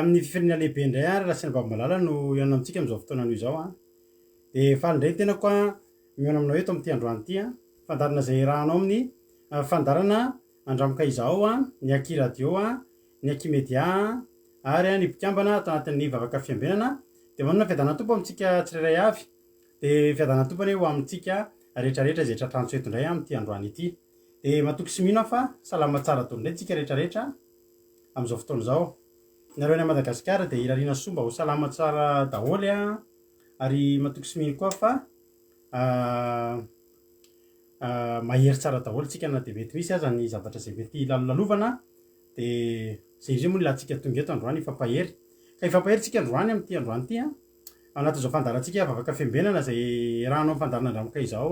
amin'ny fifirina lehibe indray ary raha sy Babalala no ianona amintsika amin'izao fotoana anio izao dia faly indray tena koa mihaona aminao eto amin'ity androany ity fandarana izay rahanao amin'ny fandarana andramoka izao ny Aki radio ny Aki media ary ny mpikambana atao anatin'ny vavaka fiambenana dia manana fiadana tompo amintsika tsirairay avy dia fiadana tompony ho amintsika rehetrarehetra izay tratrantsy eto indray amin'ity androany ity dia matoky sy mino fa salama tsara toy indray tsika rehetrarehetra amin'izao fotoana izao nareo any Madagasikara dia irariana somba ho salama tsara daholo ary matoky sy mino koa fa mahery tsara daholo tsika na dia mety misy aza ny zavatra izay mety lalalovana dia izay izy moa ny latsika tonga eto androany ifampahery ka ifampahery tsika androany amin'ity androany ity anatin'izao fandarantsika vavaka fiambenana izay rahanao fandarana andramoka izao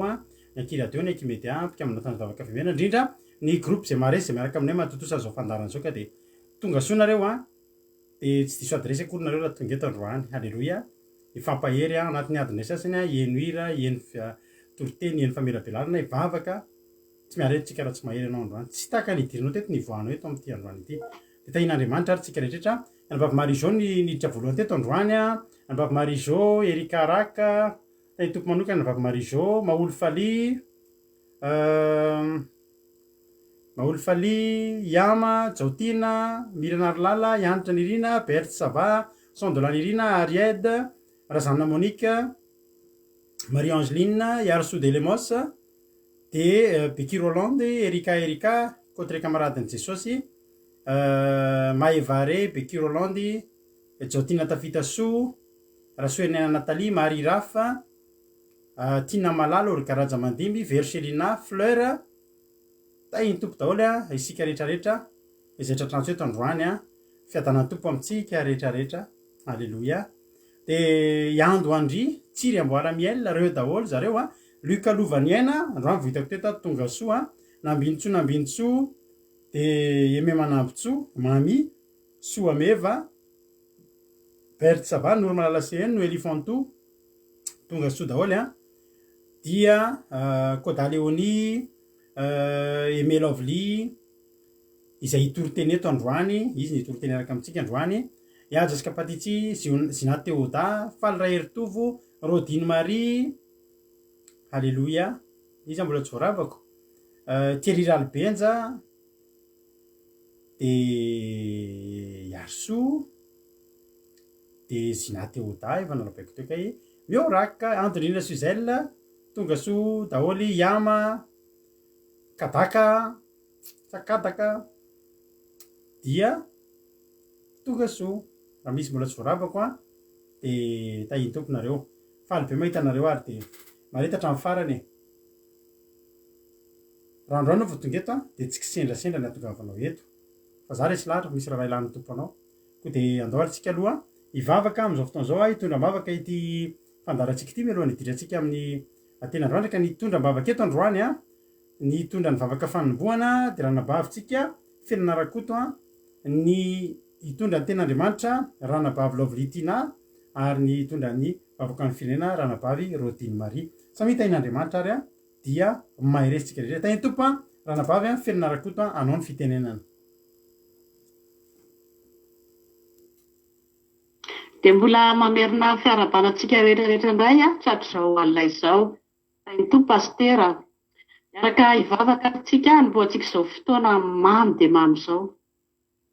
ny Aki radio ny Aki media mpikambana tany vavaka fiambenana indrindra ny groupe izay maharesy izay miaraka aminay matotosa izao fandarana izao ka dia tonga soa nareo dia tsy diso adresy akory nareo raha tonga eto androany halleloia ifampahery anatin'ny adiny sasany eno hira eno toriteny eno famelabelarana ivavaka tsy miaretytsika raha tsy mahery anao androany tsy taka ny idirinao teto ny voanao eto amin'ity androany ity dia tahin'Andriamanitra ary tsika rehetrarehetra anabavy Marizao ny niditra voalohany teto androany anabavy Marizao Erika Raka tany tompo manokana anabavy Marizao Maolo Faly Yama Jaotina Mirana Arlala Yanitra Nirina Berthe Sava Sandola Nirina Aried Razana Monique Marie-Angeline Yarso de Lemos dia Becky Roland Erika contre camaradeny Jesosy Maevare Becky Roland Jaotina Tafita So Rasoenena Nathalie Marie Rafa Tina Malalo Rikaraja Mandimby Verselina Fleur tainy tompo daholo isika rehetrarehetra izay tratrantsy eto androany fiadana tompo amintsika rehetrarehetra halleloia dia Iando Andry Tsiry Amboara Miel reo daholo zareo Luka Lovaniaina androany vohitako teto tonga soa Nambintso dia Eme Manambotso Mami Soa Meva Berthe Sava Normalala CN Noeli Fanto tonga soa daholo dia Koda Leoni Aimé Lovely izay itoriteny eto androany izy ny itoriteny araka amintsika androany Jasika Patitsy Zina Teoda Faly Raheritovo Rodine Marie halleloia izy mbola tsy voaravako Thierry Ralbenja dia Yarso dia Zina Teoda efa nalabaiko teo kay Mioraka Andrina Suzelle tonga soa daholy Yama Kadaka Sakadaka dia tonga soa raha misy mbola tsy voaravako dia tahiny tomponareo faly be mahita anareo ary dia mareta hatramin'ny farany raha androany anao vao tonga eto dia tsy kisendrasendra ny atongavanao eto fa za resy lahatra misy raha ilan'ny tomponao koa dia andao arytsika aloha ivavaka amin'izao fotoana izao hitondra mbavaka ity fandarantsika ity mialohan'ny idirantsika amin'ny tena androany ka nitondra-mbavaka eto androany nitondra ny vavaka fanombohana dia ranabavitsika Firenarakoto ny hitondra ny ten'Andriamanitra ranabavy Lovely ary ny hitondra ny vavaka ny firenena ranabavy Rodine Marie samy tain'Andriamanitra ary dia maheresitsika rehetra tainy tompo ranabavy Firenarakoto anao ny fitenenana dia mbola mamerina fiarabanantsika rehetrarehetra indray tsatr'izao alina izao tainy tompo pastera miaraka ivavaka antsika niboantsika izao fotoana mamy dia mamy izao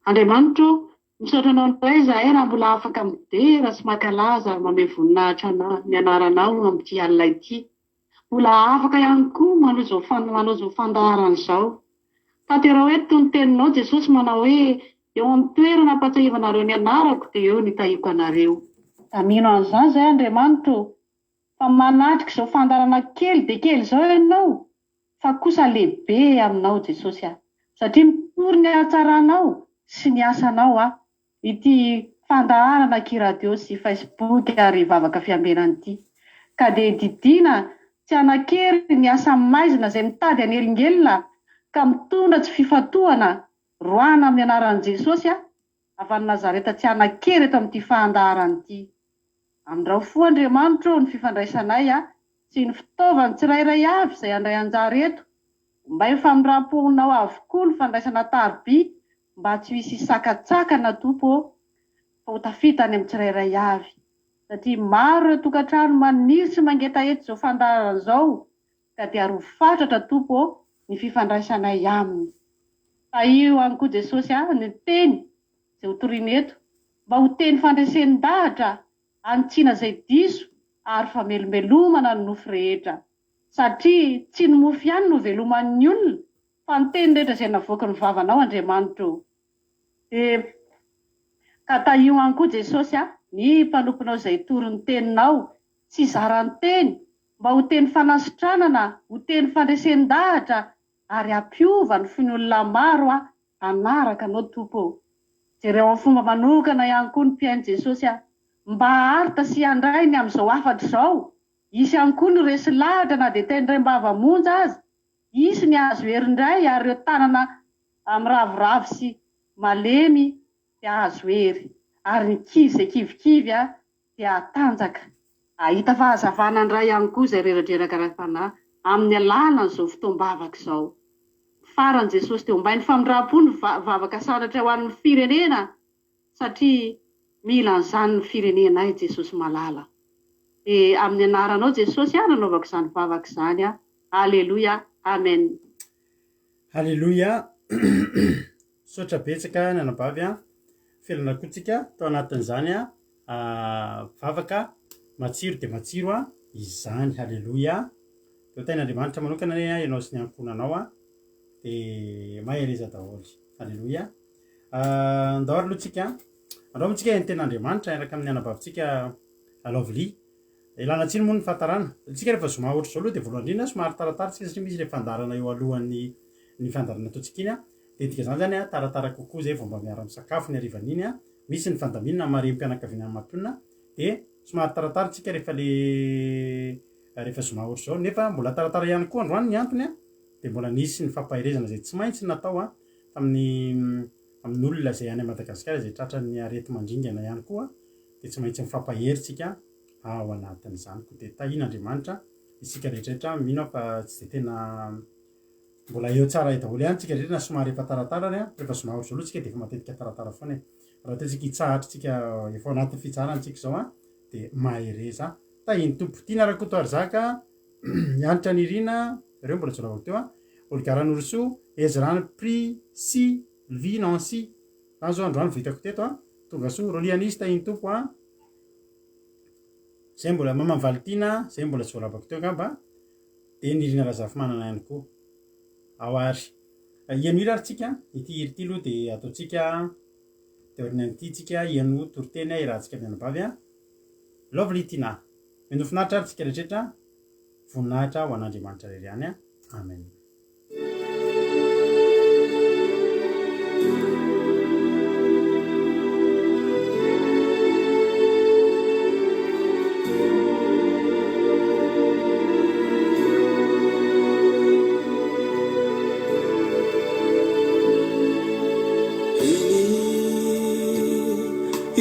Andriamanitro misaotra anao ny hoe izahay raha mbola afaka midera sy mankalaza mame voninahitra ny anaranao amin'ity alina ity mbola afaka ihany koa manao izao fandaharana izao tanterao eto ny teninao Jesosy manao hoe eo amin'ny toerana ampatsiahivanareo ny anarako dia eo nitahiko anareo amino an'izany izay Andriamanitro fa manatrika izao fandarana kely dia kely izao ianao fa kosa lehibe aminao Jesosy satria mitory ny hatsaranao sy ny asanao ity fandaharana Aki radio sy Facebook ary vavaka fiambenana ity ka dia didina tsy anakery ny asa maizina izay mitady anelingelina ka mitondra tsy fifatohana roana amin'ny anaran'i Jesosy avy any Nazareta tsy anakery eto amin'ity fandaharana ity amin'irao fo Andriamanitro ny fifandraisanay sy ny fitaovany tsirairay avy izay andray anjara eto mba hifamindraponao avokoa ny fandraisana tarby mba tsy hisy isakatsakana tompo fa ho tafitany amin'ny tsirairay avy satria maro ireo tokantrano maniry sy mangeta eto izao fandaharana izao ka dia aro fatratra tompo ny fifandraisanay aminy. Fa io any koa Jesosy ny teny izay ho toriana eto mba ho teny fandresenidahatra anotsiana izay diso ary famelomelomana ny nofo rehetra satria tsy ny mofo ihany no veloman'ny olona fa ny teny rehetra izay navoaka ny vavanao Andriamanitra. Ka taio any koa Jesosy ny mpanomponao izay tory ny teninao tsy zarany teny mba ho teny fanasitranana, ho teny fandresenidahatra ary ampiova ny fony olona maro anaraka anao tompo. Jereo amin'ny fomba manokana ihany koa ny mpiainy Jesosy mba harita sy handrainy amin'izao afatra izao. Isy ihany koa ny resy lahatra na dia tendrem-bava monja azy, isy ny azo herindray ary ireo tanana amin'ny ravoravo sy malemy dia azo hery ary ny kivy izay kivikivy dia tanjaka. Ahita fahazavana indray ihany koa izay reradreraka raha amin'ny alàna izao fotoam-bavaka izao. Farany Jesosy teo mba ny famindram-po ny vavaka sanatra ho an'ny firenena satria mila n'izany ny firenenay Jesosy malala. Amin'ny anaranao Jesosy nanaovako izany vavaka izany. Aleloia, amen. Aleloia. Sotra betsaka ny anabavy felana kotsika tao anatin'izany vavaka matsiro dia matsiro izany. Aleloia. Teo tain'Andriamanitra manokana ianao sy ny ankonanao dia mahereza daholo. Aleloia. Andao ary alohantsika andao amintsika ny ten'Andriamanitra eraka amin'ny anabavintsika Lovely. Ilana tsiny moa ny fahatarana. Tsika rehefa zoma ohatry izao aloha dia voalohany indrindra somary tarataratsika satria misy ilay fandarana eo alohan'ny fandarana ataontsika iny dia dika izany zany taratara kokoa zay vao mba miara-misakafo ny harivan'iny misy ny fandaminana marem-pianakaviana matonina dia somary taratarantsika rehefa zoma ohatry izao nefa mbola taratara ihany koa androany ny antony dia mbola nisy ny fampaherezana zay tsy maintsy natao amin'ny olona zay any Madagasikara zay tratran'ny arety mandringana ihany koa dia tsy maintsy mifampaheritsika ao anatin'izany koa dia tahian'Andriamanitra isika rehetrarehetra mino fa tsy dia tena mbola eo tsara daholo ihany tsika rehetra na somary efa taratara rehefa zoma ohatry izao aloha tsika dia efa matetika taratara foana raha toa tsika hitsahatritsika efa anatin'ny fitsarantsika izao dia mahereza tahiny tompo. Tiana Rakoto Arzaka mianatra nirina ireo mbola tsoravako teo Olgarano Rousseau Ezrany Prix Si Vie Nancy zao androany vitako teto tonga soa Rolianisy tahiny tompo zay mbola Mama Valtina zay mbola tsoravako teo ngamba dia nirina Razafy manana ihany koa ao ary ianira ary tsika ity ity aloha dia ataontsika teorina an'ity tsika iano toriteny irahantsika amin'ny anabavy Lovely Tina menofinahitra ary tsika rehetrarehetra voninahitra ho an'Andriamanitra irery ihany amen.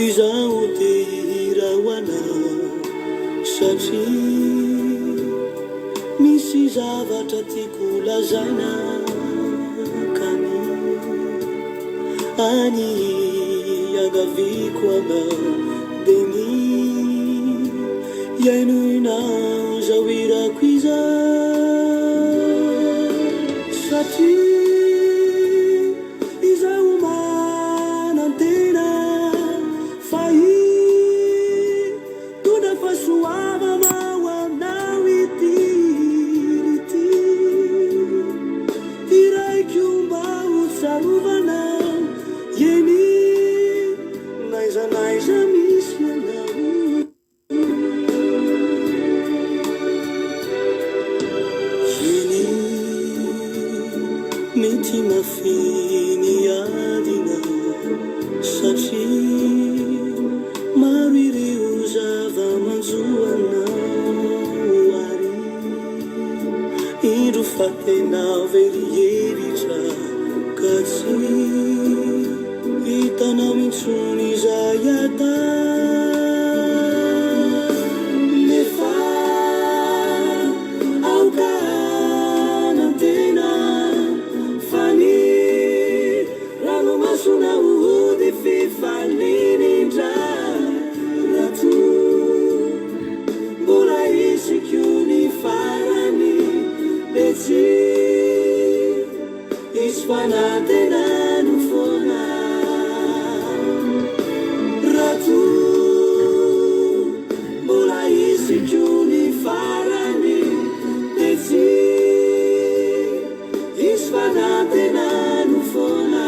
Izao tira hoana satria misy zavatra tiako lazaina kany any agaviko ana dia ny iainoina zao irako iza satria mety mafiny adina satria maro ireo zava-manjoanao ary indro fa tena verieritra ka tsy hitanao mintsony izay ata nefa aoka nantena fany ranomasona ody fifaliny indray fanantenano foana rato mbola isikony farany de tsy isy fanantenano foana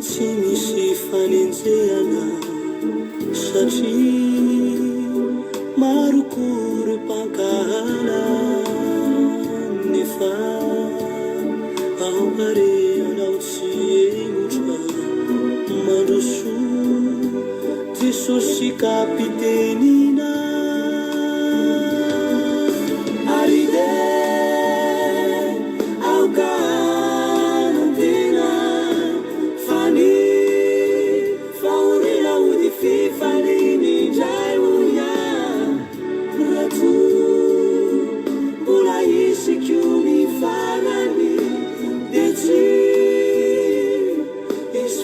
tsy misy fanenjehana satria marokory mpankala nefa ampareanao tsy emotra mandroso jesosy kapitenina ary de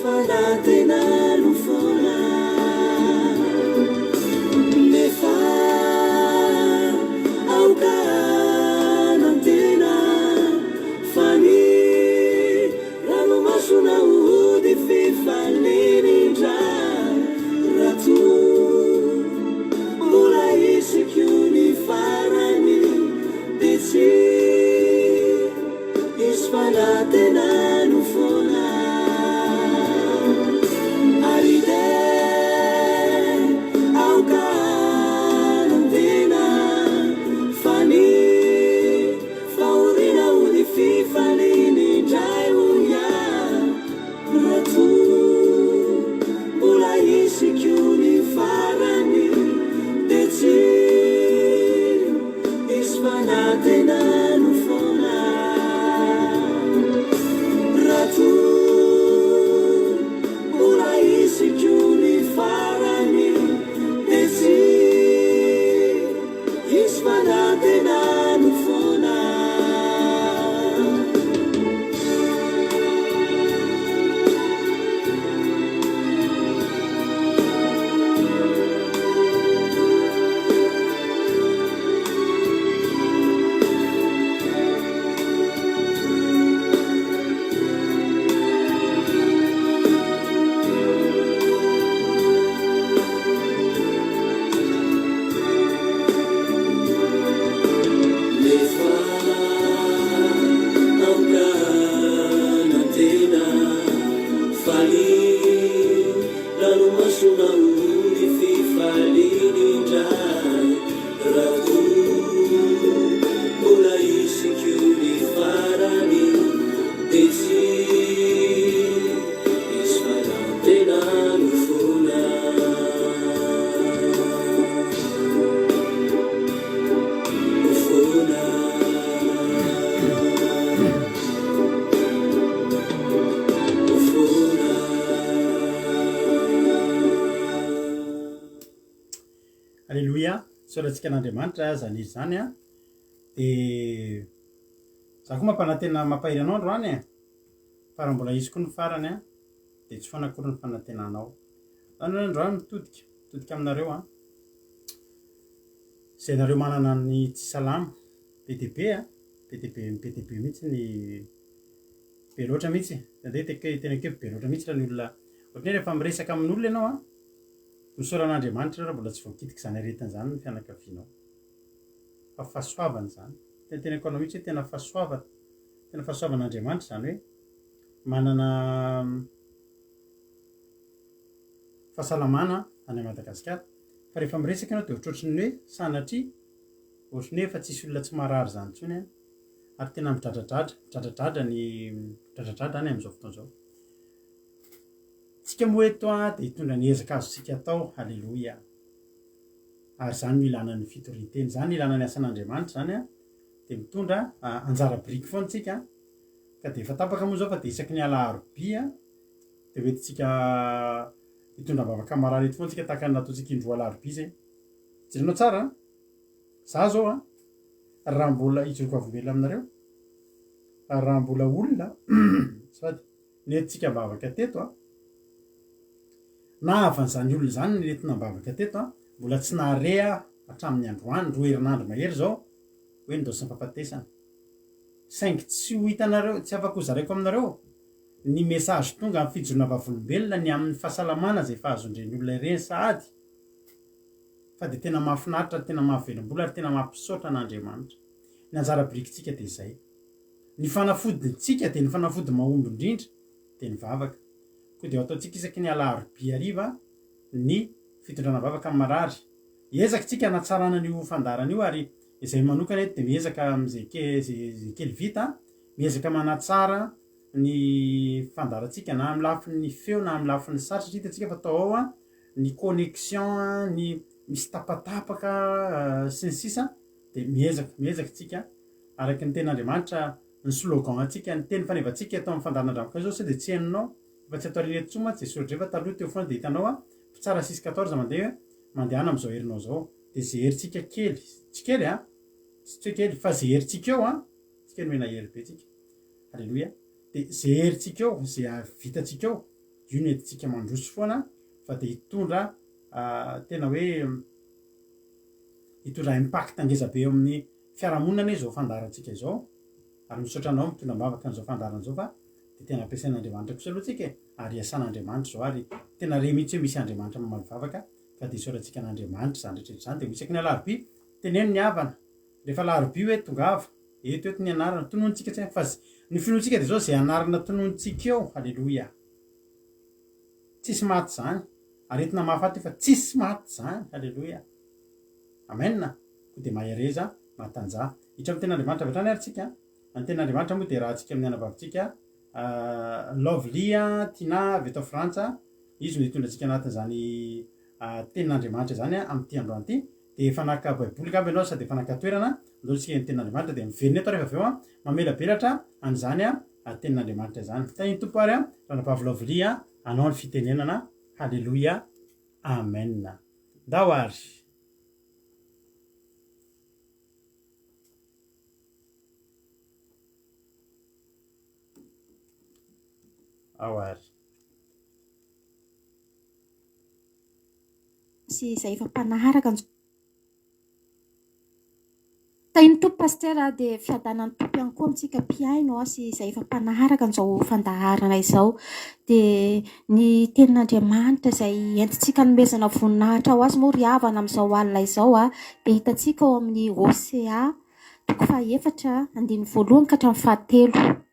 fanantenano foana nefa aoka nantena fany ranomasona ody fifalenindra rato mbola isikony farany de tsy isy fanantenano foana soratsika an'andriamanitra zany izy zany a de za koa mampanantena mampahiranao androany e fa raha mbola izy koa ny farany a de tsy fanakory ny fanantenanao zany hoe androany mitodika aminareo a zay nareo manana ny tsy salama be deabe a be deabe mihitsy ny be loatra mihitsy tena keo be loatra mihitsy raha ny olona ohatry ny rehefa miresaka amin'olona ianao a misoran'andriamanitra raha mbola tsy voakitiky zany aretiny zany ny fianakavianao fa fahasoavana zany tenako anao mihitsy hoe tena fahasoavan'andriamanitra zany hoe manana fahasalamana any Madagasikara fa rehefa miresaka ianao de ohatrohatry ny hoe sanatria ohatrny hoe efa tsisy olona tsy marary zany ntsony ary tena midradradrada any am'izao fotoan'izao tsika moa eto a de hitondra ny ezaka azo tsika atao halleloia ary zany no ilana ny fitorinteny zany ilana ny asan'andriamanitra zany a de mitondra anjara biriky foana tsika ka de efa tapaka moa zao fa de isaky ny alarobia de hoentitsika hitondra bavaka marary eto foana tsika tahaka ny nataontsika indroa alarobia zay jerenao tsara za zao raha mbola ijoko avombela aminareo raha mbola olona sady nentsika bavaka teto na avan'izany olona zany nentina bavaka teto mbola tsy nahare hatramin'ny androany 2 herinandro mahery zao hoe ndao sy fampatesana saingy tsy ho hitanareo tsy afaka ho zaraiko aminareo ny message tonga amin'ny fijona vavolombelona ny amin'ny fahasalamana zay fahazondreny olona ireny sady fa de tena mahafinaritra tena mahavelom-bola ary tena mampisaotra an'Andriamanitra ny anjara birikintsika de zay ny fanafodintsika de ny fanafody mahomby indrindra de ny vavaka koa de ataontsika isaky ny alarobia ariva ny fitondrana vavaka amin'ny marary ezaka tsika natsarana an'io fandarana io ary izay manokana eto de miezaka am'izay kely vita miezaka manatsara ny fandarantsika na amin'ny lafin'ny feo na amin'ny lafin'ny sary satria hitantsika fa tao ao ny connexion ny misy tapatapaka sy ny sisa de miezaka tsika araky ny ten'Andriamanitra ny slogan atsika ny teny fanevantsika atao amin'ny fandaranandramaka zao sy de tsy hainao fa tsy atao reneto tsoma tsy soratra refa taloha teo foana de hitanao fitsara 6-14 mandehana am'izao herinao zao de zay heritsika kely tsy kely tsy tsy kely fa zay heritsika eo tsy kely mena hery be tsika halleloia de zay heritsika eo zay vitatsika eo io no entintsika mandroso foana fa de hitondra tena hoe hitondra impact angeza be eo amin'ny fiarahamonina zao fandarantsika izao ary misotranao mitondra mbavaka an'izao fandarana zao fa de tena ampiasain'Andriamanitra kosa aloha tsika ary iasan'Andriamanitra zao ary tena re mihitsy hoe misy Andriamanitra mamaly vavaka ka de isoratsika an'Andriamanitra zany rehetra zany de isaky ny alarobia teneno ny havana rehefa alarobia hoe tongava eto ny anarana tonontsika tsy fa ny finoantsika de zao zay anarana tonontsika eo halleloia tsisy maty zany ary entina mahafaty fa tsisy maty zany halleloia amen ko de mahereza matanja hitra amin'ny ten'Andriamanitra atrany ary tsika ny ten'Andriamanitra moa de raha tsika amin'ny anabavitsika Lovely Tina avy eto Frantsa izy no hitondratsika anatin'izany tenin'Andriamanitra zany amin'ity androany ity de efa naka baiboly kamby ianao sady efa naka toerana ndolontsika ny tenin'Andriamanitra de miverina eto rehefa avy eo mamelabelatra an'izany tenin'Andriamanitra zany fitany tompo ary ranabavy Lovely anao ny fitenenana halleloia amen ndao ary ao ary sy izay efa mpanaharaka tainy tompo pastera de fiadanany tompo ihany koa amintsika mpiaino sy izay efa mpanaharaka an'izao fandaharana izao de ny tenin'Andriamanitra izay entintsika nomezana voninahitra ho azy moa ry havana amin'izao alina izao de hitantsika ao amin'ny Osea 4:1-7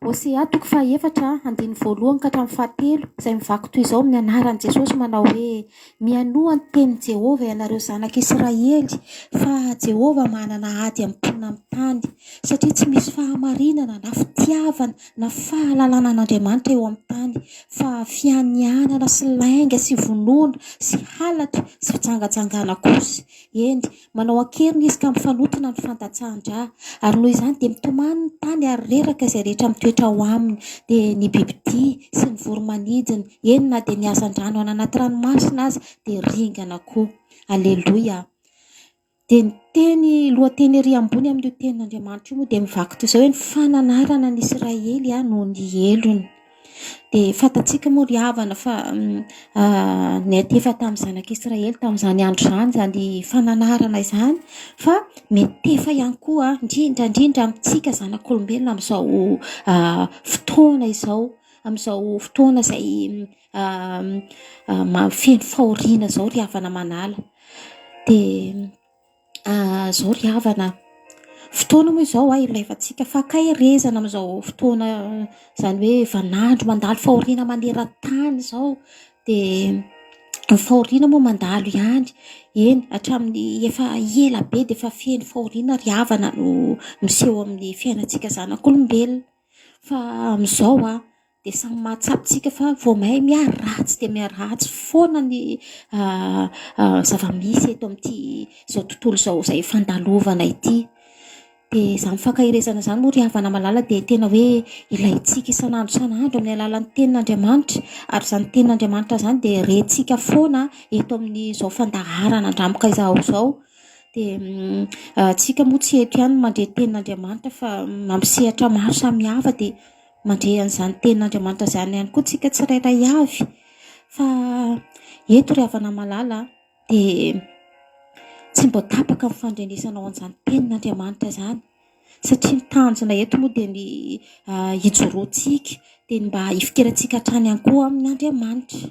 Osea 4:1-7 izay mivaky toy izao amin'ny anaran'i Jesosy manao hoe mianoa ny tenin' Jehova ianareo zanak'Israely fa Jehova manana ady amin'ny mponina amin'ny tany satria tsy misy fahamarinana na fitiavana na fahalalana an'Andriamanitra eo amin'ny tany fa fianianana sy lainga sy vonoana sy halatra sy fitsangajangana kosa eny manao ankeriny izy ka mifanotona ny fandatsahndra ary noho izany de mitomany ny tany ary reraka izay rehetra mitoetra ho aminy de ny bibidia sy ny voromanidina eny na de ny azan-drano any anaty ranomasina azy de ringana koa alleloia de ny teny lohateny ery ambony amin'io tenin'Andriamanitra io moa de mivaky toy izao hoe ny fananarana ny Israely no ny elony de fatatsika moa ry havana fa netefa tamin'ny zanak'Israely tamin'izany andro zany zany fananarana izany fa metefa ihany koa indrindra amintsika zanak'olombelona amin'izao fotoana izao amin'izao fotoana izay feno fahoriana zao ry havana manala de zao ry havana fotoana moa izao ilaivantsika fakaherezana amin'izao fotoana zany hoe vanandro mandalo fahoriana maneran-tany izao de ny fahoriana moa mandalo ihany eny hatramin'ny efa ela be de efa feno fahoriana ry havana no miseho amin'ny fiainantsika zanak'olombelona fa amin'izao de samy mahatsapitsika fa vao mahay miaratsy de miaratsy foana ny zava-misy eto amin'ity zao tontolo zao izay fandalovana ity dia izany fankahirezana izany moa ry havana malala dia tena hoe ilayntsika isan'andro amin'ny alalan'ny tenin'Andriamanitra, ary izany tenin'Andriamanitra izany dia rentsika foana eto amin'izao fandaharana andramboka izao. Dia tsika moa tsy eto ihany mandre tenin'Andriamanitra fa mampisehatra maro samihafa dia mandre an'izany tenin'Andriamanitra izany ihany koa tsika tsirairay avy. Fa eto ry havana malala dia tsy mba tapaka amin'ny fandrenesanao an'izany tenin'Andriamanitra izany, satria ny tanjona eto moa dia ny hijoroantsika dia mba hifikiratsika hatrany ihany koa amin'ny Andriamanitra.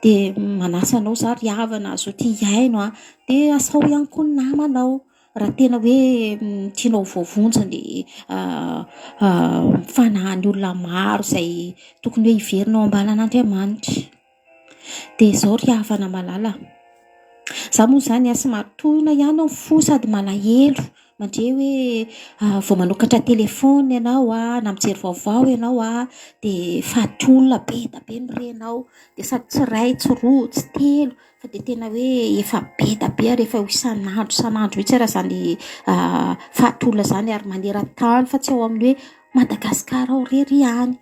Dia manasa anao za ry havana zao tia hiaino dia asao ihany koa ny namanao raha tena hoe tianao voavonjy ny fanahin'ny olona maro izay tokony hoe hiverinao ambanan'Andriamanitra. Dia izao ry havana malala, za moa izany sy matohina ihany amin'ny fo sady malahelo mandre hoe vao manokatra telefona ianao na mijery vaovao ianao dia fahatolona be da be ny renao, dia sady tsy ray tsy roa tsy telo fa dia tena hoe efa be da be rehefa ho isan'andro mihitsy raha izany fahatolona izany ary maneran-tany fa tsy ao amin'ny hoe Madagasikara ao rery ihany.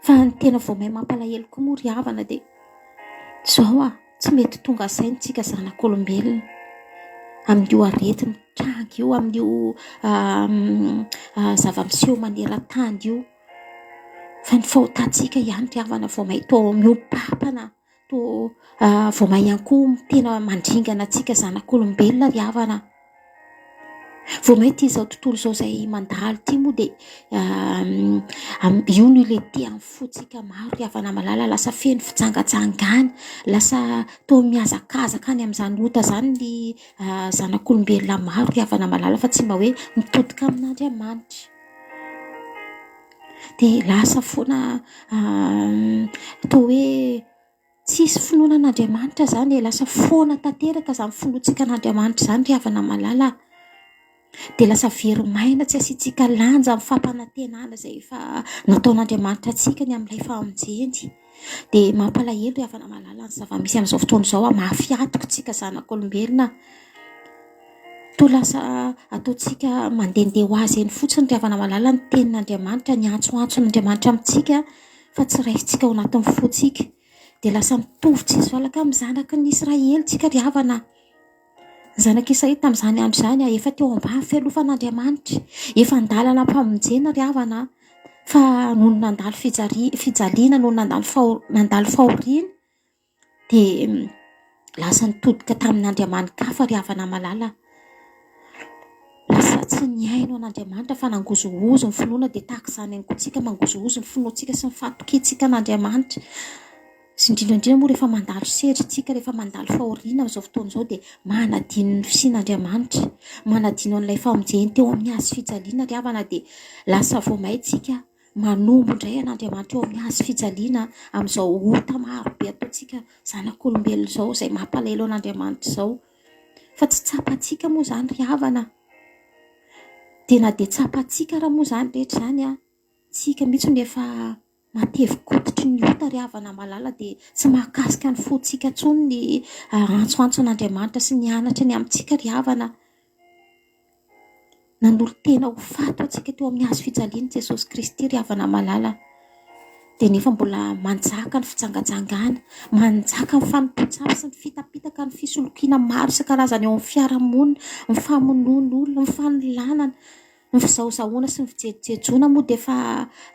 Fa ny tena vao mahay mampalahelo koa moa ry havana dia zao tsy mety tonga saintsika zanak'olombelona amin'io arety mitranga io, amin'io zava-miseho maneran-tany io, fa ny fahotantsika ihany ry havana vao mahay toa miompapana, toa vao mahay ihany koa tena mandringana antsika zanak'olombelona ry havana. Vao mahay ity izao tontolo izao izay mandalo ity moa dia io no ilay tia amin'ny fotsika maro ry havana malala, lasa feno fijangajangana, lasa toa mihazakazaka any amin'izany ota izany ny zanak'olombelona maro ry havana malala fa tsy mba hoe mitodika amin'Andriamanitra. Dia lasa foana toa hoe tsisy finoanan'Andriamanitra izany, lasa foana tanteraka izany finoantsika an'Andriamanitra izany ry havana malala. Dia lasa very maina tsy asiantsika lanja amin'ny fampanantenana izay efa nataon'Andriamanitra antsika ny amin'ilay famonjeny. Dia mampalahelo ry havana malala ny zava-misy amin'izao fotoana izao mahafiatoko tsika zanak'olombelona. Toa lasa ataontsika mandehandeha ho azy eny fotsiny ry havana malala ny tenin'Andriamanitra, ny antsoantson'Andriamanitra amintsika fa tsy raisintsika ao anatin'ny fotsika. Dia lasa mitovy tsisy valaka amin'ny zanaky ny Israely tsika ry havana. Ny zanak'Israely tamin'izany andro izany efa teo ambany fialofan'Andriamanitra, efa andalana mpamonjena ry havana, fa noho nandalo fijaliana, noho nandalo fahoriana dia lasa nitodika tamin'Andriamanikafa ry havana malala. Lasa tsy niaino an'Andriamanitra fa nangozohozo ny finoana, dia tahaka izany ihany koa tsika mangozohozo ny finoantsika sy ny fahatokiantsika an'Andriamanitra. Sy indrindra moa rehefa mandalo setritsika, rehefa mandalo fahoriana amin'izao fotoana izao dia manadino ny fisian'Andriamanitra, manadino an'ilay famonjeny teo amin'ny hazo fijaliana ry havana. Dia lasa vao mahintsika manombo indray an'Andriamanitra eo amin'ny hazo fijaliana amin'izao ota maro be ataontsika zanak'olombelona izao izay mampalahelo an'Andriamanitra izao. Fa tsy tsapantsika moa izany ry havana. Dia na dia tsapantsika raha moa izany rehetra izany tsika mihitsy no efa matevy-koditry ny ota ry havana malala, dia tsy mahakasika ny fotsika intsony ny antsoantson'Andriamanitra sy ny anatra ny amintsika ry havana. Nanolo tena ho fato antsika teo amin'ny hazo fijaliana Jesosy Kristy ry havana malala. Dia nefa mbola manjaka ny fijangajangana, manjaka ny fanompotsavy sy ny fitapitaka ny fisolokiana maro isan-karazany eo amin'ny fiarahamonina, ny famonoan'olona, ny fanolanana, ny fizahozahoana sy ny fijejoana moa dia efa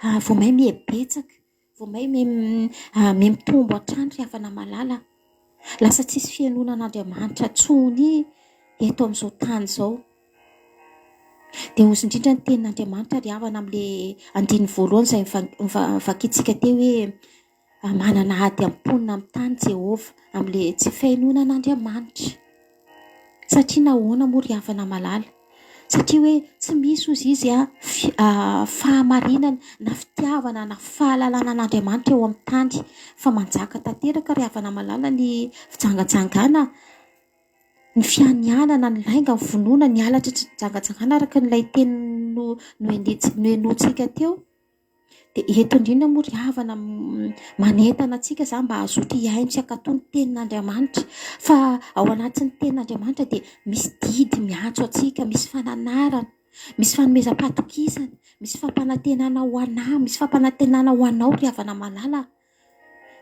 vao mahay mihebetsaka, vao mahay mitombo hatrany ry havana malala. Lasa tsisy fihainoanan'Andriamanitra intsony eto amin'izao tany izao. Dia ozy indrindra ny tenin'Andriamanitra ry havana amin'ilay andiny voalohany izay vakintsika teo hoe manana ady am-ponina amin'ny tany Jehova amin'ilay tsy fahenoanan'Andriamanitra. Satria nahoana moa ry havana malala? Satria hoe tsy misy ozy izy fahamarinana na fitiavana na fahalalana an'Andriamanitra eo amin'ny tany, fa manjaka tanteraka ry havana malala ny fijangajangana, ny fianianana, ny lainga, ny vonoana, ny halatra tsy jangajangana araka n'ilay teny noenontsika teo. Dia eto indrindra moa ry havana manentana antsika izany mba hazoto hiaino sy hankatony tenin'Andriamanitra, fa ao anatin'ny tenin'Andriamanitra dia misy didy miantso antsika, misy fananarana, misy fanomezam-patokisana, misy fampanantenana ho anahy, misy fampanantenana ho anao ry havana malala.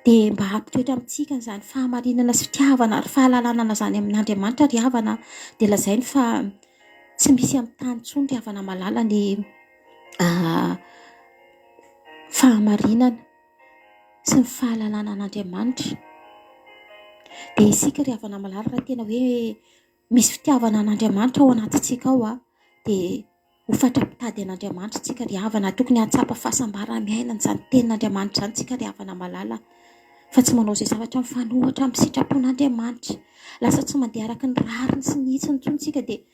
Dia mba hampitoetra amintsika n'izany fahamarinana sy fitiavana ary fahalalanana zany amin'Andriamanitra ry havana, dia lazainy fa tsy misy amin'ny tany intsony ry havana malala ny fahamarinana sy ny fahalalana an'Andriamanitra. Dia isika ry havana malala raha tena hoe misy fitiavana an'Andriamanitra ao anatintsika ao dia ho fatra-pitady an'Andriamanitra tsika ry havana. Tokony hatsapa fahasambarana miaina n'izany tenin'Andriamanitra izany tsika ry havana malala, fa tsy manao izay zavatra mifanohitra amin'ny sitrapon'Andriamanitra. Lasa tsy mandeha araka ny rariny sy ny hitsiny intsony tsika, dia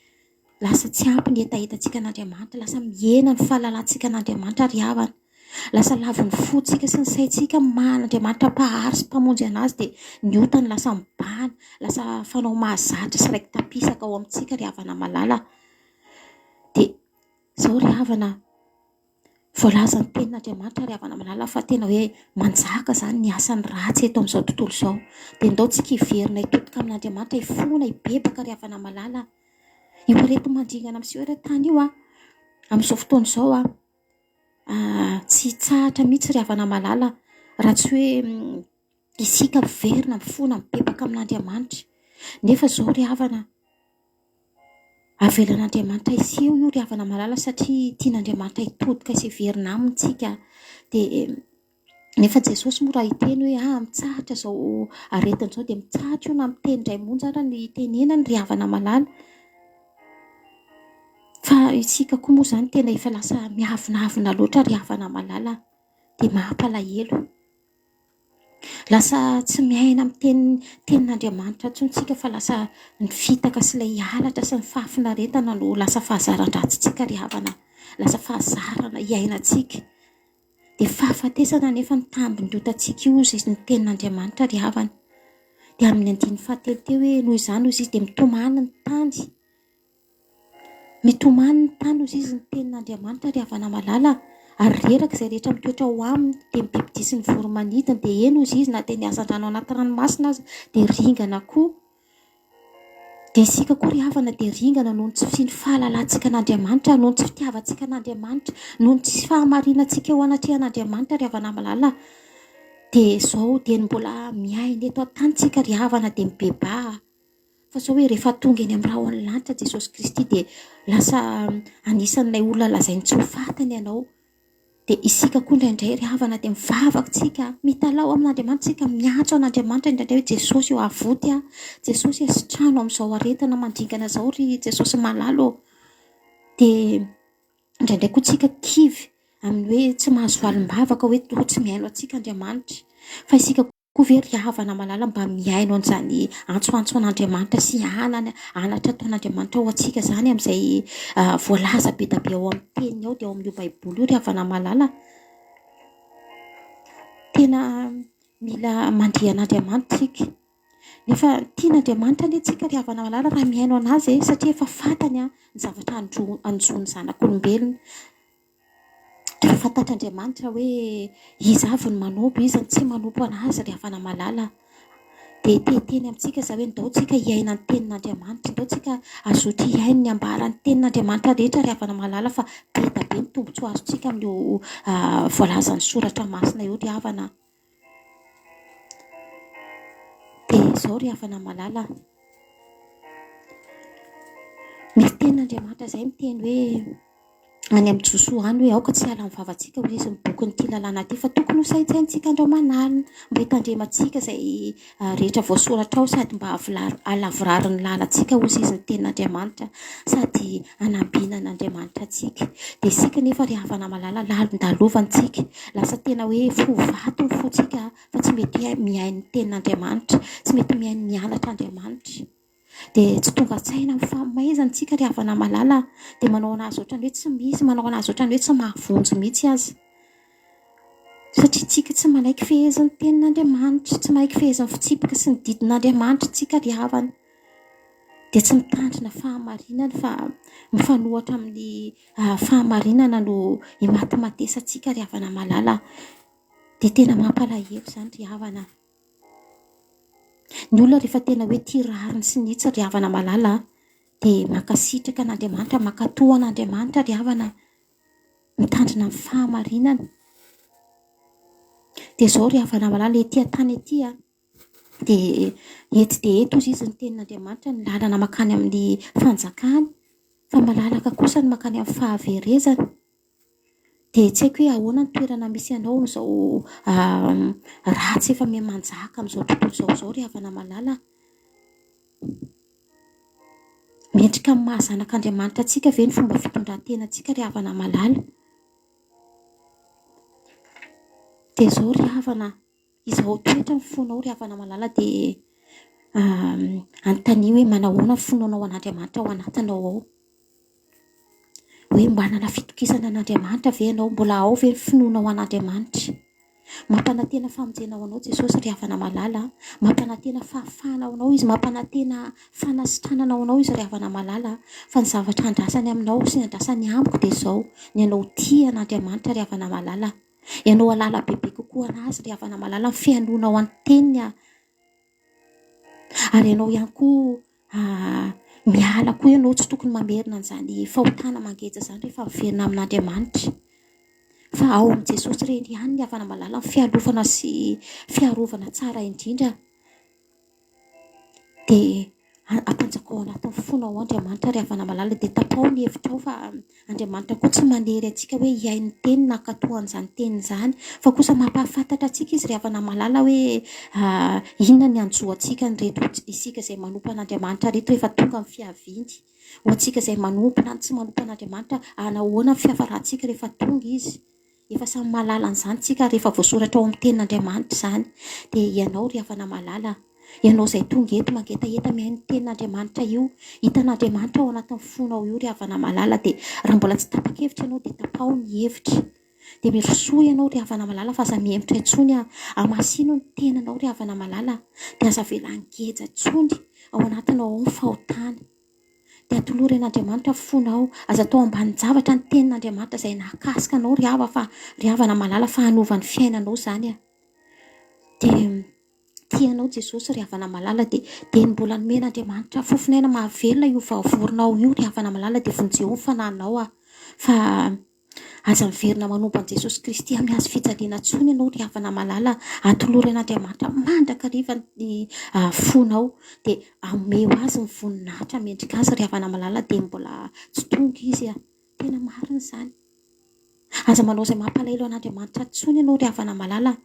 lasa tsy ampy ny hetahetatsika an'Andriamanitra, lasa mihena ny fahalalantsika an'Andriamanitra ry havana. Lasa lavo ny fotsika sy ny saintsika man'Andriamanitra mpahary sy mpamonjy anazy, dia ny otany lasa mibahana, lasa fanao mahazatra sy raiki tapisaka ao amintsika ry havana malala. Dia izao ry havana, voalaza ny tenin'Andriamanitra ry havana malala fa tena hoe manjaka zany ny asany ratsy eto amin'izao tontolo izao. Dia ndao tsika hiverina hitotoka amin'Andriamanitra, hifona hibebaka ry havana malala. Io arety mandringana amin'izao eran-tany io amin'izao fotoana izao tsy hitsahatra mihitsy ry havana malala raha tsy hoe isika miverina mifona mibebaka amin'Andriamanitra. Nefa izao ry havana, avelan'Andriamanitra iseo io ry havana malala, satria tian'Andriamanitra hitodika sy hiverina aminy tsika. Dia nefa Jesosy moa raha hiteny hoe mitsahatra izao aretin'izao, dia mitsahatra io na miteny indray monja ara ny tenenany ry havana malala. Fa isika koa moa izany tena efa lasa mihavinavina loatra ry havana malala, dia mampalahelo. Lasa tsy miaina amin'ny tenin'Andriamanitra intsony tsika, fa lasa ny fitaka sy ilay halatra sy ny fahafinaretana no lasa fahazaran-dratsitsika ry havana, lasa fahazarana iainantsika. Dia fahafatesana nefa ny tambiny otantsika io izy ny tenin'Andriamanitra ry havana. Dia amin'ny andiny fahatelo teo hoe noho izany izy dia mitomany ny tany, mitomany ny tany izy ny tenin'Andriamanitra ry havana malala, ary reraka izay rehetra mitoetra ho aminy dia mibebidi sy ny voromanidina, dia eno izy na dia niazan-drano anaty ranomasina aza dia ringana koa. Dia isika koa ry havana dia ringana noho ny tsy ny fahalalantsika an'Andriamanitra, noho ny tsy fitiavantsika an'Andriamanitra, noho ny tsy fahamarinantsika eo anatrehan'Andriamanitra ry havana malala. Dia izao dia mbola miaina eto an-tanitsika ry havana, dia mibeba. Fa izao hoe rehefa tonga eny amin'ny raha ao an-lanitra Jesosy Kristy dia lasa anisan'ilay olona lazainy tsy ho fatany ianao. Dia isika koa indraindray ry havana dia mivavaka tsika, mitalao amin'Andriamanitra tsika, miantso an'Andriamanitra indraindray hoe Jesosy eo avoty Jesosy asitrano amin'izao aretina mandringana izao ry Jesosy malalo. Dia indraindray koa tsika kivy amin'ny hoe tsy mahazo valim-bavaka hoe tsy miaino antsika Andriamanitra, fa isika koa ve ry havana malala mba miaino an'izany antsoantso an'Andriamanitra sy anatra ataon'Andriamanitra ao antsika zany amin'izay voalaza be da be ao amin'ny teniny ao dia ao amin'io baiboly io ry havana malala. Tena mila mandry an'Andriamanitra tsika, nefa tian'Andriamanitra anie tsika ry havana malala raha miaino anazy, satria efa fatany ny zavatra anjony zanak'olombelona. Rehefa fantatr'Andriamanitra hoe izy avy ny manompo, izy ny tsy manompo anazy ry havana malala. Dia teteny amintsika za hoe ndao tsika hiaina ny tenin'Andriamanitra, ndao tsika azotra hiaina ny ambara ny tenin'Andriamanitra rehetra ry havana malala, fa be da be ny tombotsoa azontsika amin'io voalazan'ny soratra masina io ry havana. Dia izao ry havana malala, misy tenin'Andriamanitra izay miteny hoe any amin'ny Josoa any hoe aoka tsy hiala amin'ny vavantsika hoy izy mibokony ity lalàna ity, fa tokony ho saintsaintsika andao manalina mba hitandremantsika izay rehetra voasoratra ao, sady mba alavorary ny lalantsika hoy izy ny tenin'Andriamanitra, sady hanambiana an'Andriamanitra antsika. Dia isika nefa ry havana malala lalon-dalovantsika, lasa tena hoe fovato ny fotsika, fa tsy mety miaino ny tenin'Andriamanitra, tsy mety miaino ny halatra Andriamanitra. Dia tsy tonga tsaina amin'ny fahamaizantsika ry havana malala, dia manao anazy ohatrany hoe tsy misy, manao anazy ohatrany hoe tsy mahavonjy mihitsy aza, satria tsika tsy manaiky fehezan'ny tenin'Andriamanitra, tsy manaiky fehezan'ny fitsipika sy ny didin'Andriamanitra tsika ry havana. Dia tsy mitandrina fahamarinana fa mifanohatra amin'ny fahamarinana no himatimatisantsika ry havana malala. Dia tena mampalahelo izany ry havana. Ny olona rehefa tena hoe tia rariny sy nitsy ry havana malala, dia makasitraka an'Andriamanitra, makatoa an'Andriamanitra ry havana mitandrina amin'ny fahamarinana. Dia izao ry havana malala etỳ tany etỳ dia ety dia eto izy ny tenin'Andriamanitra ny lalana makany amin'ny fanjakany, fa malalaka kosa ny makany amin'ny fahaverezana. Dia tsy haiko hoe ahoana ny toerana misy ianao amin'izao ratsy efa miha-manjaka amin'izao tontolo izao ry havana malala. Mendrika amin'ny mahazanak'Andriamanitra antsika ve ny fomba fitondran-tenantsika ry havana malala? Dia izao ry havana, izao toetra ny fonao ry havana malala dia anontania hoe manahoana ny fonoanao an'Andriamanitra ao anatinao ao? Hoe mba hanana fitokisana an'Andriamanitra ve ianao? Mbola ao ve ny finoanao an'Andriamanitra? Mampanantena famonjenao anao Jesosy ry havana malala, mampanantena fahafahanao anao izy, mampanantena fanasitrananao anao izy ry havana malala. Fa ny zavatra andrasany aminao sy andrasany amiko dia izao: ny anao tia an'Andriamanitra ry havana malala, ianao halala bebe kokoa anazy ry havana malala, fianoanao any teniny, ary ianao ihany koa miala koa ianao, tsy tokony mamerina an'izany fahotana mangeza izany rehefa miverina amin'Andriamanitra. Fa ao amin'i Jesosy reny ihany ny havana malala ny fialovana sy fiarovana tsara indrindra. Dia ampanjakao anatin'ny fonao Andriamanitra ry havana malala, dia tapao ny hevitrao fa Andriamanitra koa tsy manery antsika hoe hiay ny teniny na katohan'izany teniny izany, fa kosa mampahafantatra antsika izy ry havana malala hoe inona ny anjoantsika ny reto isika izay manompo an'Andriamanitra reto rehefa tonga amin'ny fiaviany, ho antsika izay manompona ny tsy manompo an'Andriamanitra anahoana ny fiavarantsika rehefa tonga izy. Efa samy mahalala an'izany tsika rehefa voasoratra ao amin'ny tenin'Andriamanitra izany. Dia ianao ry havana malala, ianao izay tonga eto mangetaeta mihaino ny tenin'Andriamanitra io, hitan'Andriamanitra ao anatin'ny fonao io ry havana malala. Dia raha mbola tsy tapa-kevitra ianao dia tapao ny hevitra. Dia mirosoa ianao ry havana malala fa aza mihemitra intsony hamasino ny teninao ry havana malala, dia aza velan'ny ngeza intsony ao anatinao ao ny fahotana. Dia atolory an'Andriamanitra fonao, aza atao ambany zavatra ny tenin'Andriamanitra izay nahakasika anao ry havana malala, fa hanovany fiainanao izany. Dia tianao Jesosy ry havana malala, dia mbola nomen'Andriamanitra fofinaina mahavelona io vahaovorinao io ry havana malala, dia vonjeo ny fananao fa aza miverina manompo an'i Jesosy Kristy amin'ny hazo fijaliana intsony ianao ry havana malala. Atolory an'Andriamanitra mandrakariva ny fonao, dia ameo azy ny voninahitra mendrika azy ry havana malala, dia mbola tsy tonga izy. Tena marina izany. Aza manao izay mampalahelo an'Andriamanitra intsony ianao ry havana malala.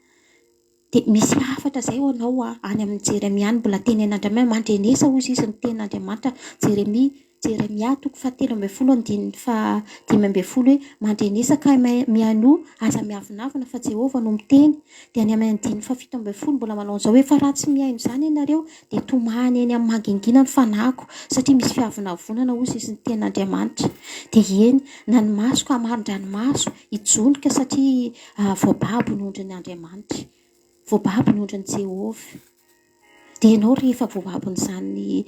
Dia misy hafatra izay ho anao any amin'ny Jeremia mbola tenenin'Andriamanitra, mandrenesa hozy izy ny tenin'Andriamanitra. Jeremia 7:5-5 hoe mandrenesa ka miano aza miavinavina fa Jehovah no miteny. Dia any amin'ny 5:7 mbola manao an'izao hoe fa raha tsy miaino izany ianareo dia tomany eny amin'ny mangingina ny fanahiko, satria misy fiavinavonana hozy izy ny tenin'Andriamanitra. Dia eny na ny maso ka amaron-dranomaso hijonika satria voababo ny ondrin'ny Andriamanitra, voababo ny ondrin'ny Jehovah. Dia ianao rehefa voababon'izany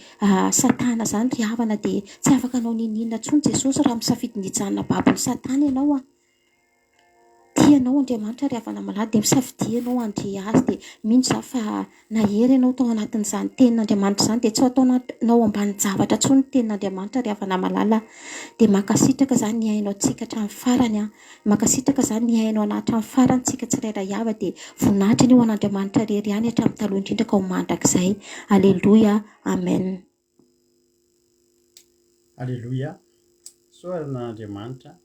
Satana izany ry havana, dia tsy afaka anao ninina intsony Jesosy raha misafidy ny hijanona babon'ny Satana ianao. Tianao Andriamanitra ry havana malala, dia misafidianao andre azy. Dia mino za fa nahery ianao tao anatin'izany tenin'Andriamanitra izany, dia tsy ataonao ambany zavatra intsony ny tenin'Andriamanitra ry havana malala. Dia mankasitraka izany ny hainao antsika hatramin'ny farany, mankasitraka izany ny hainao hatramin'ny farany tsika tsirairay avy, dia voninahitra ny eo an'Andriamanitra rery ihany hatramin'ny taloha indrindra ka ho mandrakizay. Aleloia, amen. Aleloia. Soaran'Andriamanitra.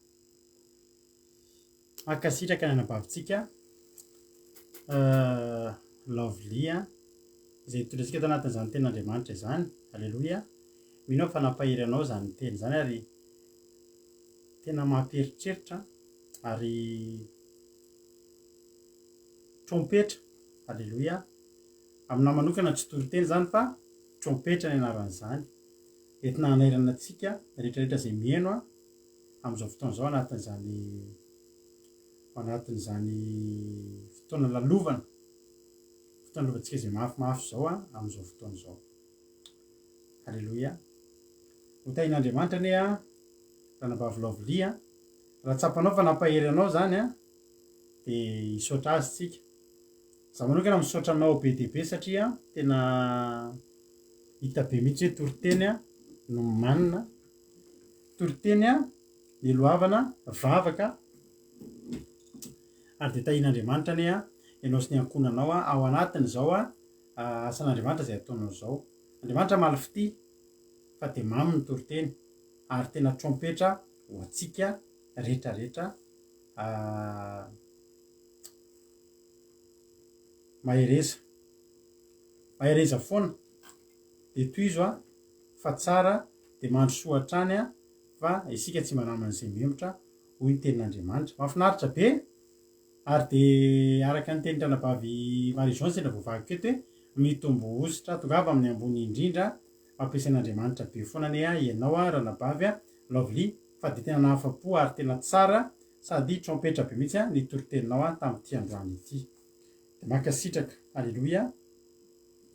Akasitraka ny anabavintsika Lovely izay tondrantsika tao anatin'izany tenin'Andriamanitra izany. Aleloia. Mino fa nampahery izany teny izany, ary tena mamperitreritra ary trompetra. Aleloia. Aminah manokana tsy toriteny izany fa trompetra ny anaran'izany, entina hanairana antsika rehetrarehetra izay mihaino amin'izao fotoana izao anatin'izany fotoana lalovana, fotoana lovantsika izay mafimafy izao amin'izao fotoana izao. Aleloia. Hotain'Andriamanitra anie ranabavy Lovely, raha tsapanao fa nampahery anao izany dia hisaotra azy tsika. Za manokana misaotra aminao be dia be, satria tena hita be mihitsy hoe toriteny no manina toriteny a niloavana vavaka ary de tahin'andriamanitra ane a ianao sy ny ankonanao a ao anatiny zao a asan'andriamanitra zay ataonao zao andriamanitra malifity fa de mamy ny toriteny ary tena trompetra ho atsika rehetrarehetra mahereza foana de toy izo a fa tsara de mandro soatrany a fa isika tsy manaman'izay memotra hoy ny tenin'andriamanitra mahafinaritra be ary de araka ny tenitranampavy marizonsy na voavagy keto hoe mitombo ositra tongava amin'ny ambony indrindra fampiasain'andriamanitra be foana ane a ianao a ranabavy a lovely fa de tena nahafapo ary tena tsara sady trompetra be mihitsy a nitoriteninao a tamin'ity androany ity de makasitraka alleloia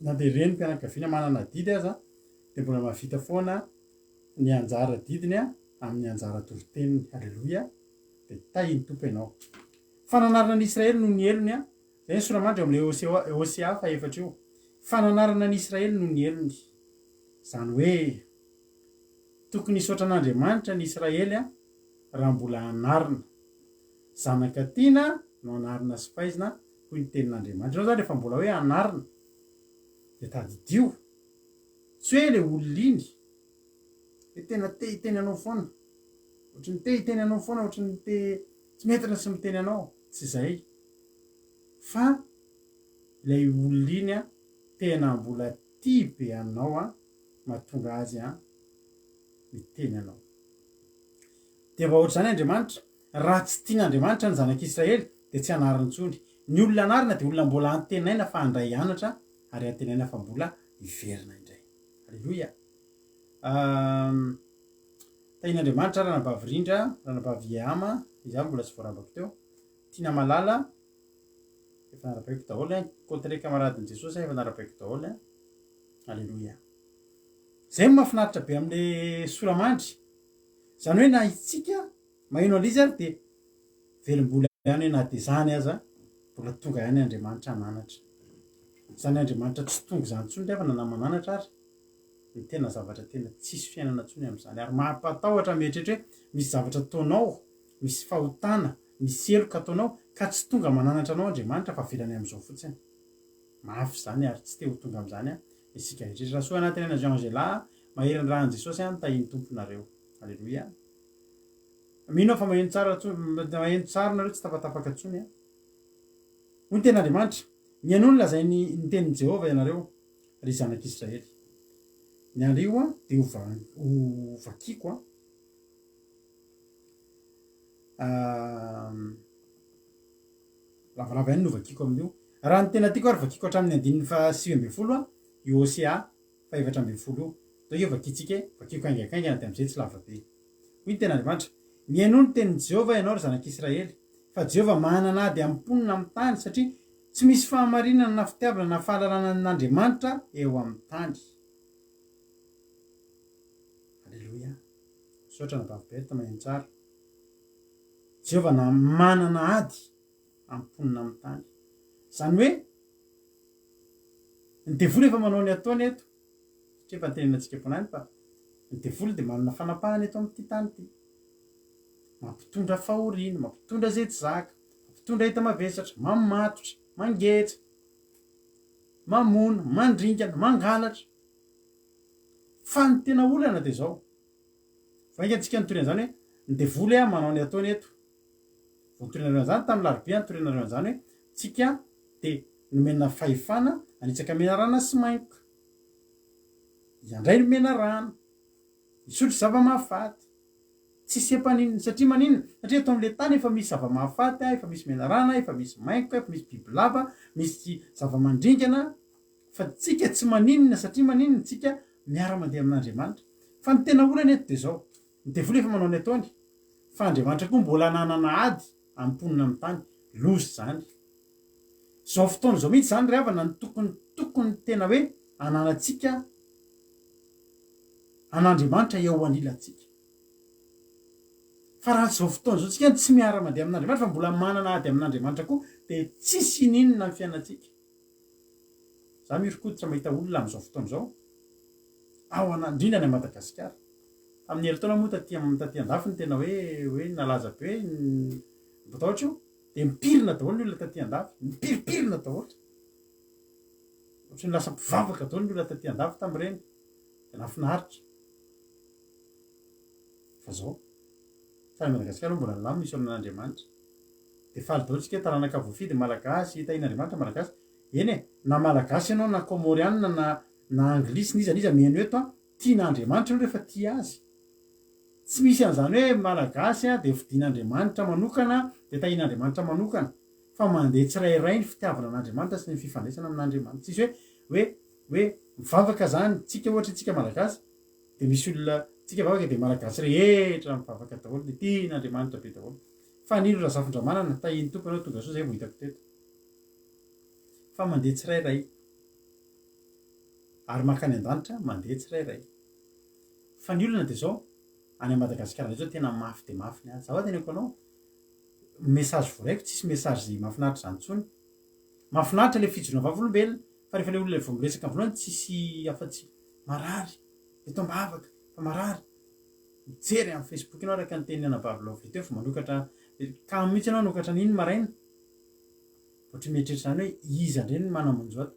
na de reny mpianakaviana manana didy aza de mbola mahavita foana ny anjara didiny a amin'ny anjara toriteniny alleloia de tainy tompo ianao fananarana n'Israely no ny elony a zay ny soramandry am'le Hosea fa efatra io fananarana n'Israely no ny elony zany hoe tokony hisaotra an'andriamanitra ny Israely a raha mbola anarina zanaka tiana no anarina sy faizina hoy ny tenin'andriamanitra zao zany rehefa mbola hoe anarina de tadidio tsy hoe le ololiny de tena te hiteny anao foana ohatrany te hiteny anao foana ohatrany te tsy metina sy miteny anao tsy zay fa ilay ololiny a tena mbola tia be anao a mahatonga azy a miteny anao de mba ohatr' zany andriamanitra raha tsy tian'andriamanitra ny zanak'Israely de tsy anarintsony ny olona anarina de olona mbola antenaina fa andray anatra ary antenaina fa mbola iverina indray alleloia tain'andriamanitra ranabavy rindra ranabavy ama izy aby mbola tsy voarambako teo tiana malala efa narapaiko daholo contre camaradeny jesosy efa narapaiko daholo alleloia zay mahafinaritra be am'le soramandry zany hoe na itsika maheno an'izy ary de velom-bola ihany hoe na de zany aza mbola tonga ihany andriamanitra ananatra zany andriamanitra tsy tonga zany tsony refa nanamananatra ary ny tena zavatra tena tsisy fiainana tsony am'izany ary mampatahotra mieritrehitra hoe misy zavatra taonao misy fahotana misy eloka ataonao ka tsy tonga mananatra anao andriamanitra fa velany am'izao fotsiny mafy zany ary tsy te ho tonga am'izany a isika rehetrrehetra raha soa anatiny ena Jean-Angela mahery rahan' Jesosy any tahiny tomponareo alleloia mino fa maheno tsara nareo tsy tapatapaka tsony a hoy ny ten'andriamanitra mianono lazay ny tenin'i Jehova ianareo ry zanak'Israely ny anrio a de ho vakiko a lavalava ihany no vakiko amin'io raha ny tena tiako ary vakiko hatramin'ny 9:9 a io Hosea 4:20 io io vakitsika vakiko aingakaingana de am'izay tsy lava be hoy ny ten'andriamanitra miaino ny tenin'i Jehova ianao ry zanak'Israely fa Jehova manana ady amponina amin'ny tany satria tsy misy fahamarinana na fitiavana na fahalalana n'andriamanitra eo amin'ny tany alleloia misaotra nabavy-berta maheno tsara Jehova na manana ady amponina amin'ny tany zany hoe ny devoly efa manao ny ataony eto satria efa ntenenantsika ponany fa ny devoly de manana fanapahany eto amin'ity tany ity mampitondra fahoriana mampitondra zay tsy zaka mampitondra hita mavesatra mamatotra mangetsa mamona mandringana mangalatra fa ny tena olana de zao vaingatsika nytoren'zany hoe ny devoly a manao ny ataony eto votorenareo an'izany tamin'ny larobia nytorenareo an'izany hoe tsika de nomena fahefana anitsaka mena rana sy mainka iandray no mena rana isotry zava-mahafaty tsy sempanina satria maninona satria eto am'le tany efa misy zava-mahafaty efa misy mena rana efa misy mainka efa misy bibilava misy zava-mandringana fa tsika tsy maninona satria maninona tsika miara-mandeha amin'andriamanitra fa ny tena olana eto de zao ny devoly efa manao ny ataony fa andriamanitra koa mbola nanana ady amponina amin'ny tany lozy zany zao fotoana zao mihitsy zany ry havana ny tokony tena hoe ananatsika an'andriamanitra eo anilantsika fa raha zao fotoana zao tsika tsy miara-mandeha amin'andriamanitra fa mbola manana ady amin'andriamanitra koa de tsy sininona ny fiainatsika za mihorikoditra mahita olona am'izao fotoana zao ao anandrindrany Madagasikara amin'ny heritona moa taty andafy ny tena hoe nalaza be mataotro de mipirina daholo ny olona taty andafy mipiripirina daholo ohatrany lasa mpivavaka daholo ny olona taty andafy tam'ireny de nafinaritra fa zao sary Madagasikara mbola lamy misy amin'Andriamanitra de faly daholo tsika taranaka voafidy malagasy hitahin'Andriamanitra malagasy eny e na malagasy ianao na komorianina na anglisy niza miheno eto tian'Andriamanitra io rehefa tia azy tsy misy an'izany hoe malagasy de fidian'Andriamanitra manokana de tahin'Andriamanitra manokana fa mandeha tsirairay ny fitiavana an'Andriamanitra sy ny fifandraisana amin'Andriamanitra tsisy hoe mivavaka zany tsika ohatra tsika malagasy de misy olona tsika vavaka de malagasy rehetra mivavaka daholo de tian'Andriamanitra be daholo fa nino Razafindраmanana tahiny tompo anao tonga so zay vo hitako teto fa mandeha tsirairay ary makany an-danitra mandeha tsirairay fa ny olona de zao any Madagasikara zao tena mafy de mafy ny azy zaho teneko anao message voraiko tsisy message mahafinaritra zany tsony mahafinaritra le fijona vavolombelona fa rehefa le olona vao miresaka voalohany tsisy afa-tsy marary eto mbavaka fa marary mijery amin'ny Facebook anao araka ny teniny anabavilao teo fa manokatra ka mihitsy anao nokatra n'iny maraina ohatry mietritra zany hoe iza ndreny manamonjo ato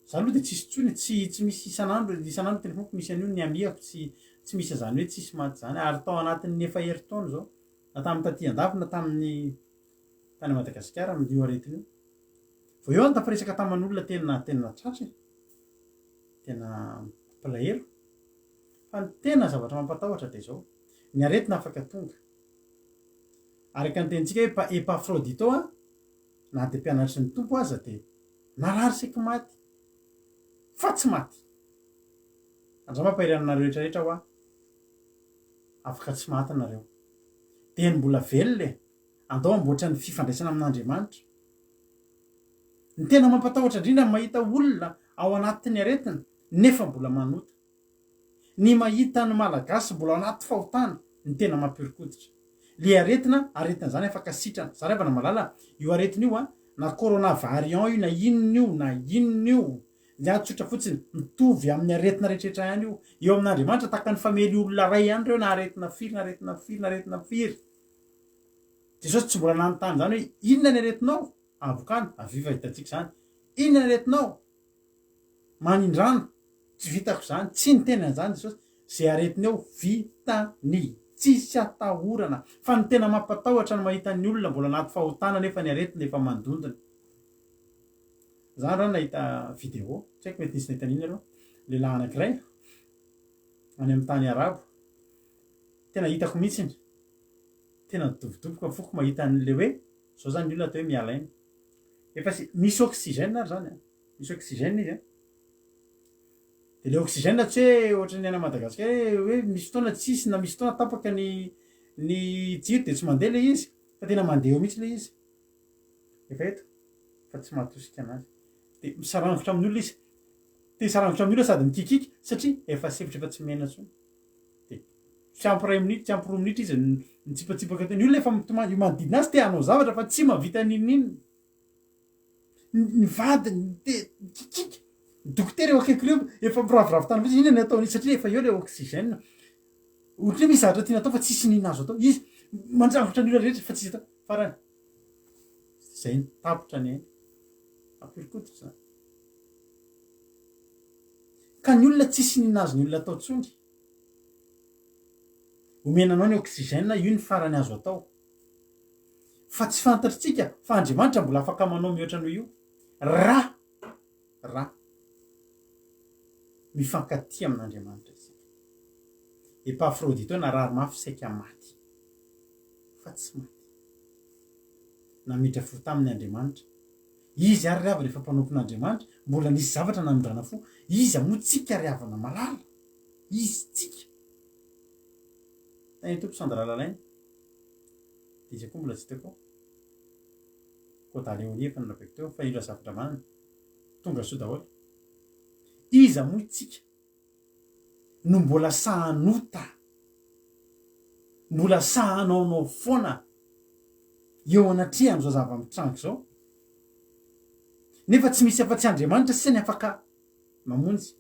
za aloha de tsisy tsony tsy misy isan'andro telefoniko misy an'io ny amiako tsy misy zany hoe tsisy maty zany ary tao anatin'ny efa herintaona zao na tamin'ny taty andafy na tamin'ny tany Madagasikara amin'io aretiny io vo eo any tafiresaka taman'olona tena tratra tena mpalahelo fa ny tena zavatra mampatahotra de zao ny aretina afaka tonga araka ny tenitsika hoe Epafrodito na de mpianatry ny tompo aza de narary seky maty fa tsy maty andra mampahiranareo rehetrarehetra hoa afaka tsy maty nareo de ny mbola velona andao amboatra ny fifandraisana amin'Andriamanitra ny tena mampatahotra indrindra mahita olona ao anatin'ny aretina nefa mbola manota ny mahita ny malagasy mbola ao anaty fahotana ny tena mampirikoditra le aretina zany afaka sitrana za rehefa na malala io aretina io na corona variant io na inona io ny atsotra fotsiny mitovy amin'ny aretina rehetrarehetra ihany io eo amin'Andriamanitra taka ny famely olona ray ihany reo na aretina firy Jesosy tsy mbola nanontany zany hoe inona ny aretinao avokany aviva hitantsika zany inona ny aretinao manindrano tsy vitako zany tsy ny tena zany Jesosy zay aretinao vitany tsisy atahorana fa ny tena mampatahotra ny mahita ny olona mbola anaty fahotana nefa ny aretina efa mandondona zany raha nahita vidéo tsy haiko mety nisy nahita an'iny aloha lehilahy anankiray any amin'ny tany arabo tena hitako mihitsiny tena dobodoboka foko mahita an'le hoe zao zany ny olona atao hoe mialaina efa misy oxygène ary zany misy oxygène izy de le oxygène tsy hoe ohatry ny any Madagasikara hoe misy fotoana tsisy na misy fotoana tapaka ny jiro de tsy mandeha le izy fa tena mandeha eo mihitsy le izy efa eto fa tsy mahatosika anazy de misarangotra amin'ny olona izy de sarangotra amin'ny olona sady mikikika satria efa sevitra efa tsy mena tsony de tsy ampy 1 minitra tsy ampy 2 minitra izy mitsipatsipaka teo ny olona efa io manodidina azy te hanao zavatra fa tsy mavita ninina ny vadiny de mikikika dokotera eo akaiky reo efa miraviravy tany fotsiny inona ny ataony satria efa eo le oxygène ohatra hoe misy zavatra tiana atao fa tsisy nina azo atao izy mandrangotra ny olona rehetra fa tsisy atao farany zay ny tapotra ny ainy ampirikoditra zany ka ny olona tsisy nina azo ny olona atao tsony omenanao ny oxygène io ny farany azo atao fa tsy fantatritsika fa Andriamanitra mbola afaka manao mihoatra noho io raha mifankatia amin'Andriamanitra isika Epafrodito narary mafy saika maty fa tsy maty namidra fo tamin'ny Andriamanitra izy ary riavana efa mpanompon'Andriamanitra mbola nisy zavatra namindrana fo izy amotsika riavana malala izy tsika tany tompo sandralalaina de izy koa mbola tsy teko kodaleoni efa nyrabeko teo fa indra zavatra manana tonga so daholo izy amotsika no mbola sahanota mbola sahanaonao foana eo anatria am'izao zava-mitrango zao nefa tsy misy afa-tsy Andriamanitra sy ny afaka mamonjy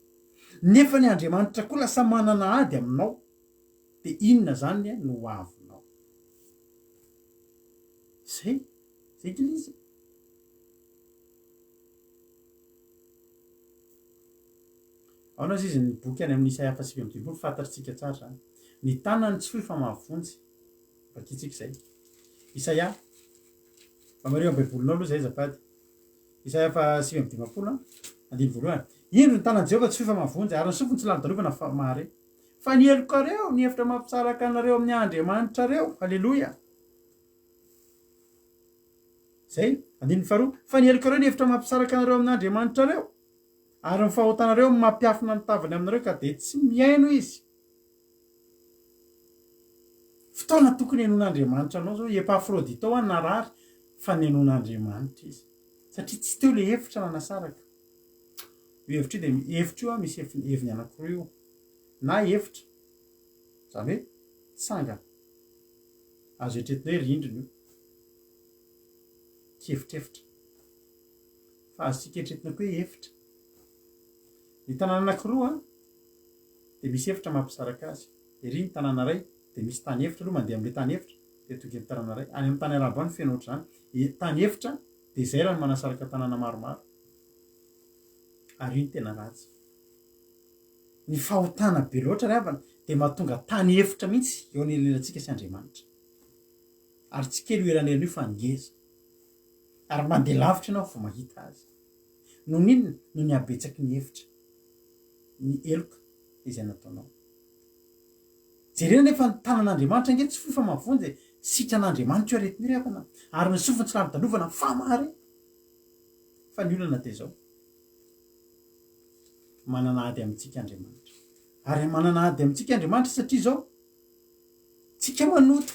nefa ny Andriamanitra koa lasa manana ady aminao de inona zany no avinao. Zay izy. Ao nazy izy ny boky any amin'ny Isaia 7:7 fantatritsika tsara zany. Ny tanany tsy fohy fa mahavonjy. Vakitsika izay. Isaia famareo amin'ny baibolinao aloha zay azafady. Isaia 7:7 andiny voalohany. Indro ny tanany Jehovah tsy fohy fa mahavonjy ary ny sofiny tsy lavin-dalovana fa mare. Fa ny helokareo ny hevitra mampisaraka anareo amin'ny Andriamanitra reo. Halleloja. Zay andiny faharoa. Fa ny helokareo ny hevitra mampisaraka anareo amin'ny Andriamanitra reo. Ary ny fahotanareo mampiafina ny tavany aminareo ka de tsy miaino izy. Fotoana tokony henon'Andriamanitra anao zao Epafrodito ho narary fa nenon'Andriamanitra izy. Satria tsy teo le hevitra nanasaraka. Io hevitra io de hevitra io misy heviny anankiroa io. Na hevitra zany hoe tsangana. Azo etretina hoe rindrina io. Hevitra. Fa azontsika etretina koa hoe hevitra. Ny tanàna anankiroa de misy hevitra mampisaraka azy. Ery ny tanàna ray de misy tany hevitra aloha mandeha amin'ilay tany hevitra de tonga amin'ny tanàna ray. Any amin'ny tany arabo any feno ohatr' zany. Tany hevitra de izay raha ny manasaraka tanàna maromaro. Ary io ny tena ratsy. Ny fahotana be loatra ry havana de mahatonga tany hevitra mihitsy eo anelanelantsika sy Andriamanitra. Ary tsy kely eranelana io fa ngeza. Ary mandeha lavitra ianao vao mahita azy. Noho n'inona? Noho ny habetsaky ny hevitra. Ny eloka izay nataonao. Jerena nefa ny tanan'Andriamanitra nge tsy fohy fa mahavonjy sitran'Andriamanitra io aretin'io ry havana. Ary ny sofiny tsy lavin-dalovana fa mare. Fa ny olona de zao. Manana ady amintsika Andriamanitra. Ary manana ady amintsika Andriamanitra satria zao tsika manota.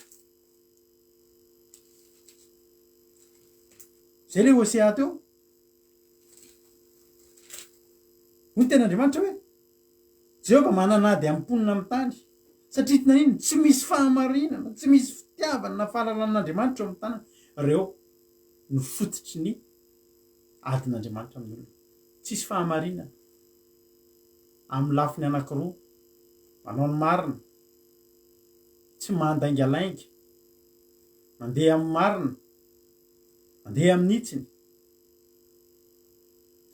Zay le Hosea teo. Ny ten'Andriamanitra hoe Jehovah manana ady amin'ny mponina amin'ny tany. Satria tinaniny tsy misy fahamarinana, tsy misy fitiavana na fahalalàn'Andriamanitra eo amin'ny tanany. Reo no fototry ny adin'Andriamanitra amin'ny olona. Tsisy fahamarinana. Amin'ny lafiny anankiroa, manao ny marina, tsy mandaingalainga, mandeha amin'ny marina, mandeha amin'ny itsiny.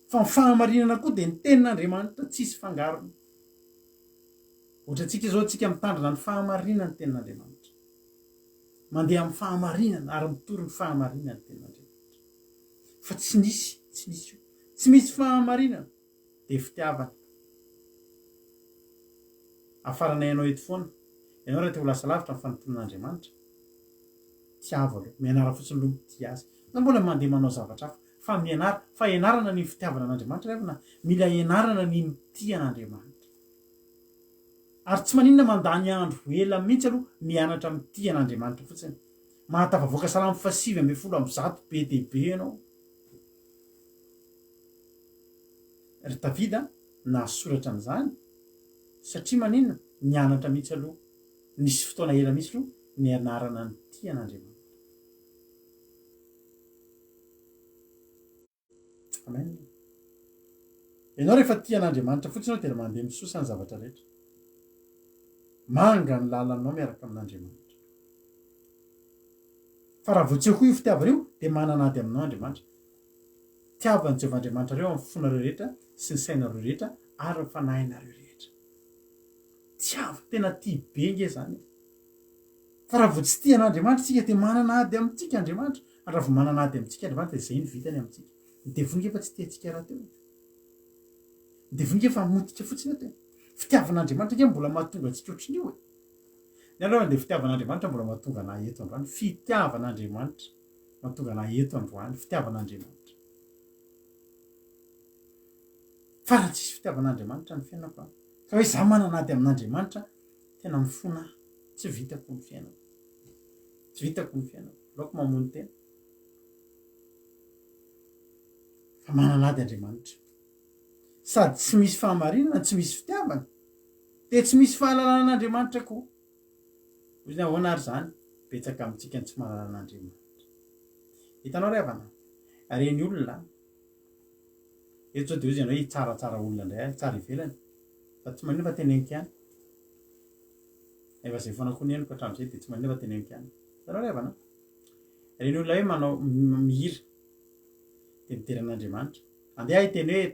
Fa ny fahamarinana koa dia ny tenin'Andriamanitra tsisy fangarony. Ohatra antsika izao tsika mitandrina ny fahamarinana ny tenin'Andriamanitra. Mandeha amin'ny fahamarinana ary mitory ny fahamarinana ny tenin'Andriamanitra. Fa tsy misy fahamarinana dia fitiavana. Afaranay ianao eto foana, ianao raha te ho lasa lavitra amin'ny fanotonan'Andriamanitra. Tiavo aloha, mianara fotsiny aloha ty azy. Na mbola mandeha manao zavatra hafa, fa mianara, fa ianarana ny fitiavana an'Andriamanitra rehefa na mila ianarana ny mitia an'Andriamanitra. Ary tsy maninona mandany andro ela mihitsy aloha mianatra mitia an'Andriamanitra fotsiny. Mahatafavoaka Salamo 5:100 be dia be ianao. Ry Davida nahasoratra an'izany satria maninona nianatra mihitsy aloha, nisy fotoana ela mihitsy aloha nianarana ny tia an'Andriamanitra. Amen. Ianao rehefa tia an'Andriamanitra fotsiny ianao dia mandeha misosa ny zavatra rehetra. Manga ny lalanao miaraka amin'Andriamanitra. Fa raha vao tsy eo koa io fitiavana io dia manana ady aminao Andriamanitra. Tiavany Jehovah Andriamanitra reo amin'ny fonareo rehetra sy ny sainareo rehetra ary ny fanahinareo rehetra. Tiavo tena tia be nge zany. Fa raha vao tsy tia an'Andriamanitra tsika dia manana ady amintsika Andriamanitra. Ary raha vao manana ady amintsika Andriamanitra dia izay ny vitany amintsika. Ny devonge fa tsy tiantsika raha teo. Ny devonge fa motitra fotsiny teo. Fitiavan'Andriamanitra nge mbola mahatonga antsika ohatrin'io. Ny aloha dia fitiavan'Andriamanitra mbola mahatonga na eto androany. Fitiavan'Andriamanitra mahatonga na eto androany. Fitiavan'Andriamanitra. Fa raha tsisy fitiavan'Andriamanitra ny fiainako. Ka hoe za manana ady amin'Andriamanitra tena mifona tsy vitako ny fiainako. Tsy vitako ny fiainako. Laoko mamono tena. Fa manana ady Andriamanitra. Sady tsy misy fahamarinana, tsy misy fitiavana. Dia tsy misy fahalalàn'Andriamanitra koa. Hoy ny ahoana ary zany, betsaka amintsika ny tsy mahalalàn'Andriamanitra. Hitanao ry havana, reny olona. Eto zao dia hoy izy ianao hoe tsaratsara olona indray, tsara ivelany. fa tsy manefa teneniko ihany efa zay foana koa ny henoko hatramin'izay dia tsy manefa teneniko ihany zareo revana reny olona hoe manao mihira dia mitery an'Andriamanitra andeha hiteny hoe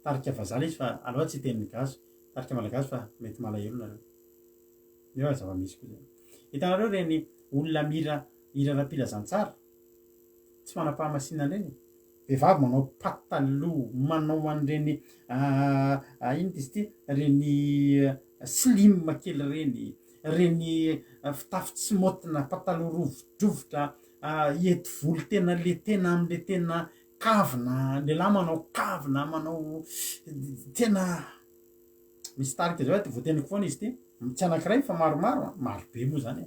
tarika vazaha izy fa aloha tsy hiteny gasy tarika malagasy fa mety malahelo nareo neo zava-misy koa zay hitanareo reny olona mihira rapilazantsara tsy manam-pahamasinana reny vehivavy manao pataloha manao an'ireny ino izy ity reny slim kely reny fitafy tsy motina pataloha rovodrovotra ety volo tena le tena am'le tena kavina lehilahy manao kavina manao tena misy tarika zao ty voateniko foana izy ty tsy anankiray fa marobe moa zany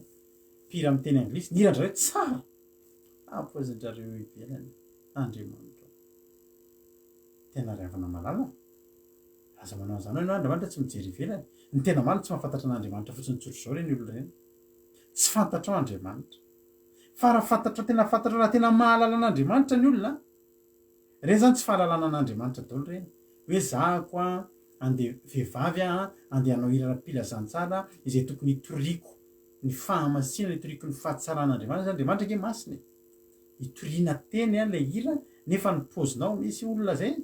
mpihira amin'ny teny anglisy ny hiran'zareo tsara apozin'zareo ivelany Andriamanitra tena riavana malala aza manao zany hoe Andriamanitra tsy mijery ivelany ny tena malina tsy mahafantatra an'Andriamanitra fotsiny tsotro zao reny olo reny tsy fantatrao Andriamanitra fa raha fantatra tena fantatra raha tena mahalala an'Andriamanitra ny olona reny zany tsy fahalalana an'Andriamanitra daholo reny hoe zahako andeha vehivavy andeha hanao hira rapilazantsara izay tokony hitoriako ny fahamasina hitoriako ny fahatsaran'Andriamanitra Andriamanitra ke masina hitoriana teny ilay hira nefa ny pozinao misy olona zay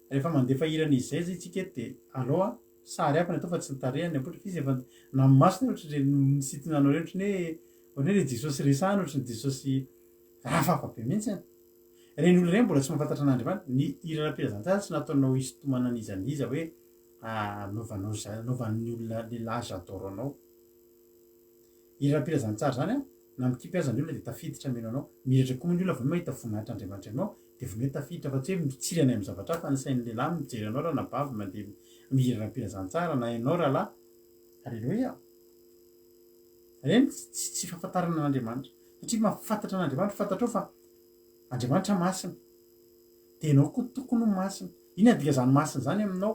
rehefa mandefa hiran'izy zay zay tsika dia aloha sary apany atao fa tsy nitarehany apotra fizy efa namasina ohatra re misitinanao re ohatrany hoe le Jesosy resahana ohatrany Jesosy rafafa be mihitsy reny olona reny mbola tsy mahafantatra an'Andriamanitra ny hira rapilazantsara tsy nataonao hisintomana an'izaniza hoe novan'ny olona lehilahy j'adore anao hira rapilazantsara zany na mikipy aza ny olona dia tafiditra meno anao miratra koa moa ny olona vao mahita voninahitra Andriamanitra ianao dia vao hoe tafiditra fa tsy hoe mitsirana amin'ny zavatra fa ny sain'ny lehilahy mijery anao raha nabavy mandeha mihira rapilazantsara na ianao raha lahy alleloia reny tsy fahafantarana an'Andriamanitra satria mahafantatra an'Andriamanitra fantatrao fa Andriamanitra masina dia ianao koa tokony ho masina iny adika zany masina zany aminao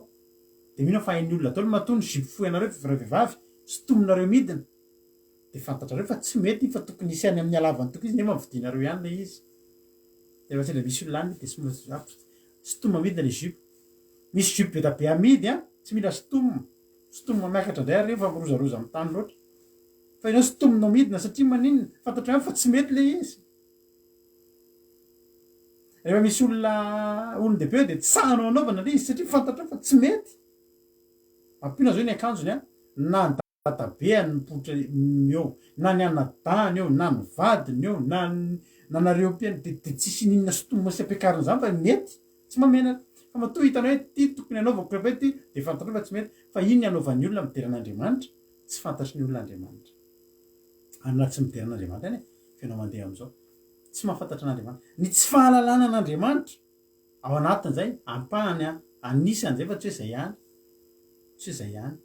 dia mino fa hain'ny olona daholo matoa ny zipo foanareo vehivavy sotominareo midina dia fantatrareo fa tsy mety fa tokony hisy any amin'ny halavany toko izy nefa mividinareo ihany le izy dia efa tsy misy olona any dia sotoma midina le zipo misy zipo be da be amidy tsy mila sotoma miakatra indray ary rehefa mirozaroza amin'ny tany loatra fa ianao sotominao midina satria maninona fantatrao ihany fa tsy mety le izy rehefa misy olon-dehibe dia tsahanao anaovana le izy satria fantatrao fa tsy mety ampiana zao ny akanjony na ny databeany mipotra eo na ny anadahany eo na ny vadiny eo na nareo mpiany dia tsisy ninona sotomina sy ampiakarina zany fa mety tsy mamena fa matoa hitanao hoe ty tokony anaovako rehefa ty dia fantatrao fa tsy mety fa iny ny anaovan'ny olona midera an'Andriamanitra tsy fantatry ny olona Andriamanitra anona tsy midera an'Andriamanitra any fianao mandeha am'izao tsy mahafantatra an'Andriamanitra ny tsy fahalalana an'Andriamanitra ao anatin'izay ampahany anisan'izay fa tsy hoe zay ihany tsy hoe zay ihany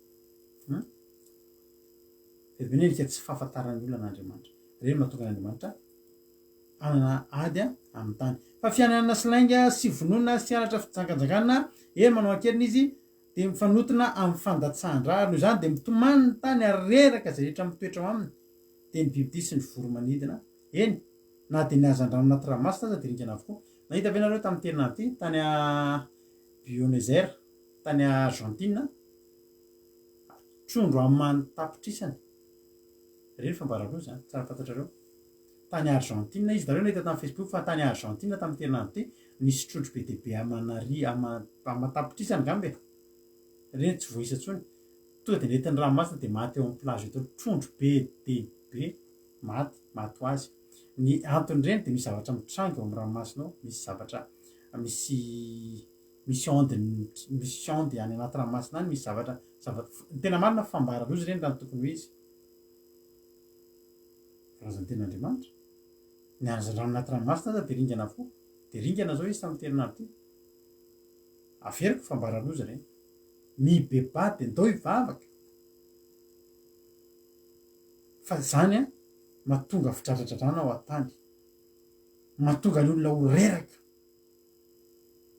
ebenenika tsy fahafantaran'ny olona an'Andriamanitra reny mahatonga an'Andriamanitra anana ady amin'ny tany fa fianana slainga sy vonoina sy anatra fijangajanganana manao ankeliny izy dia mifanotona amin'ny fandatsahan-dra noho izany dia mitomany ny tany areraka zay rehetra mitoetra ao aminy dia ny biby ity sy ny voromanidina na dia niazan-drano anaty ranomasina aza dia ringana avokoa nahita ve nareo tamin'ny terinany ity tany Buenos Aires tany Argentina trondro amin'ny tapitrisany reny fambaraloa zany tsara fantatrareo tany Argentina izy dareo nahita tamin'ny Facebook fa tany Argentina tamin'ny terinany ity nisy trondro be dia be amatapitrisany gambe reny tsy voisa tsony tonga dia nentin'ny ranomasina dia maty eo amin'ny plage eto trondro be dia be maty ho azy ny antony reny dia misy zavatra mitrango eo amin'ny ranomasina ao misy zavatra misy onde any anaty ranomasina any misy zavatra tena marina fambaralozy reny raha ny tokony ho izy razany ten'Andriamanitra ny azan-drano anaty ranomasina aza dia ringana avokoa dia ringana zao izy tamin'ny terinany ity averiko fambaralozy reny mibeba dia ndao hivavaka fa zany mahatonga fidradradradrana ao an-tany mahatonga ny olona ho reraka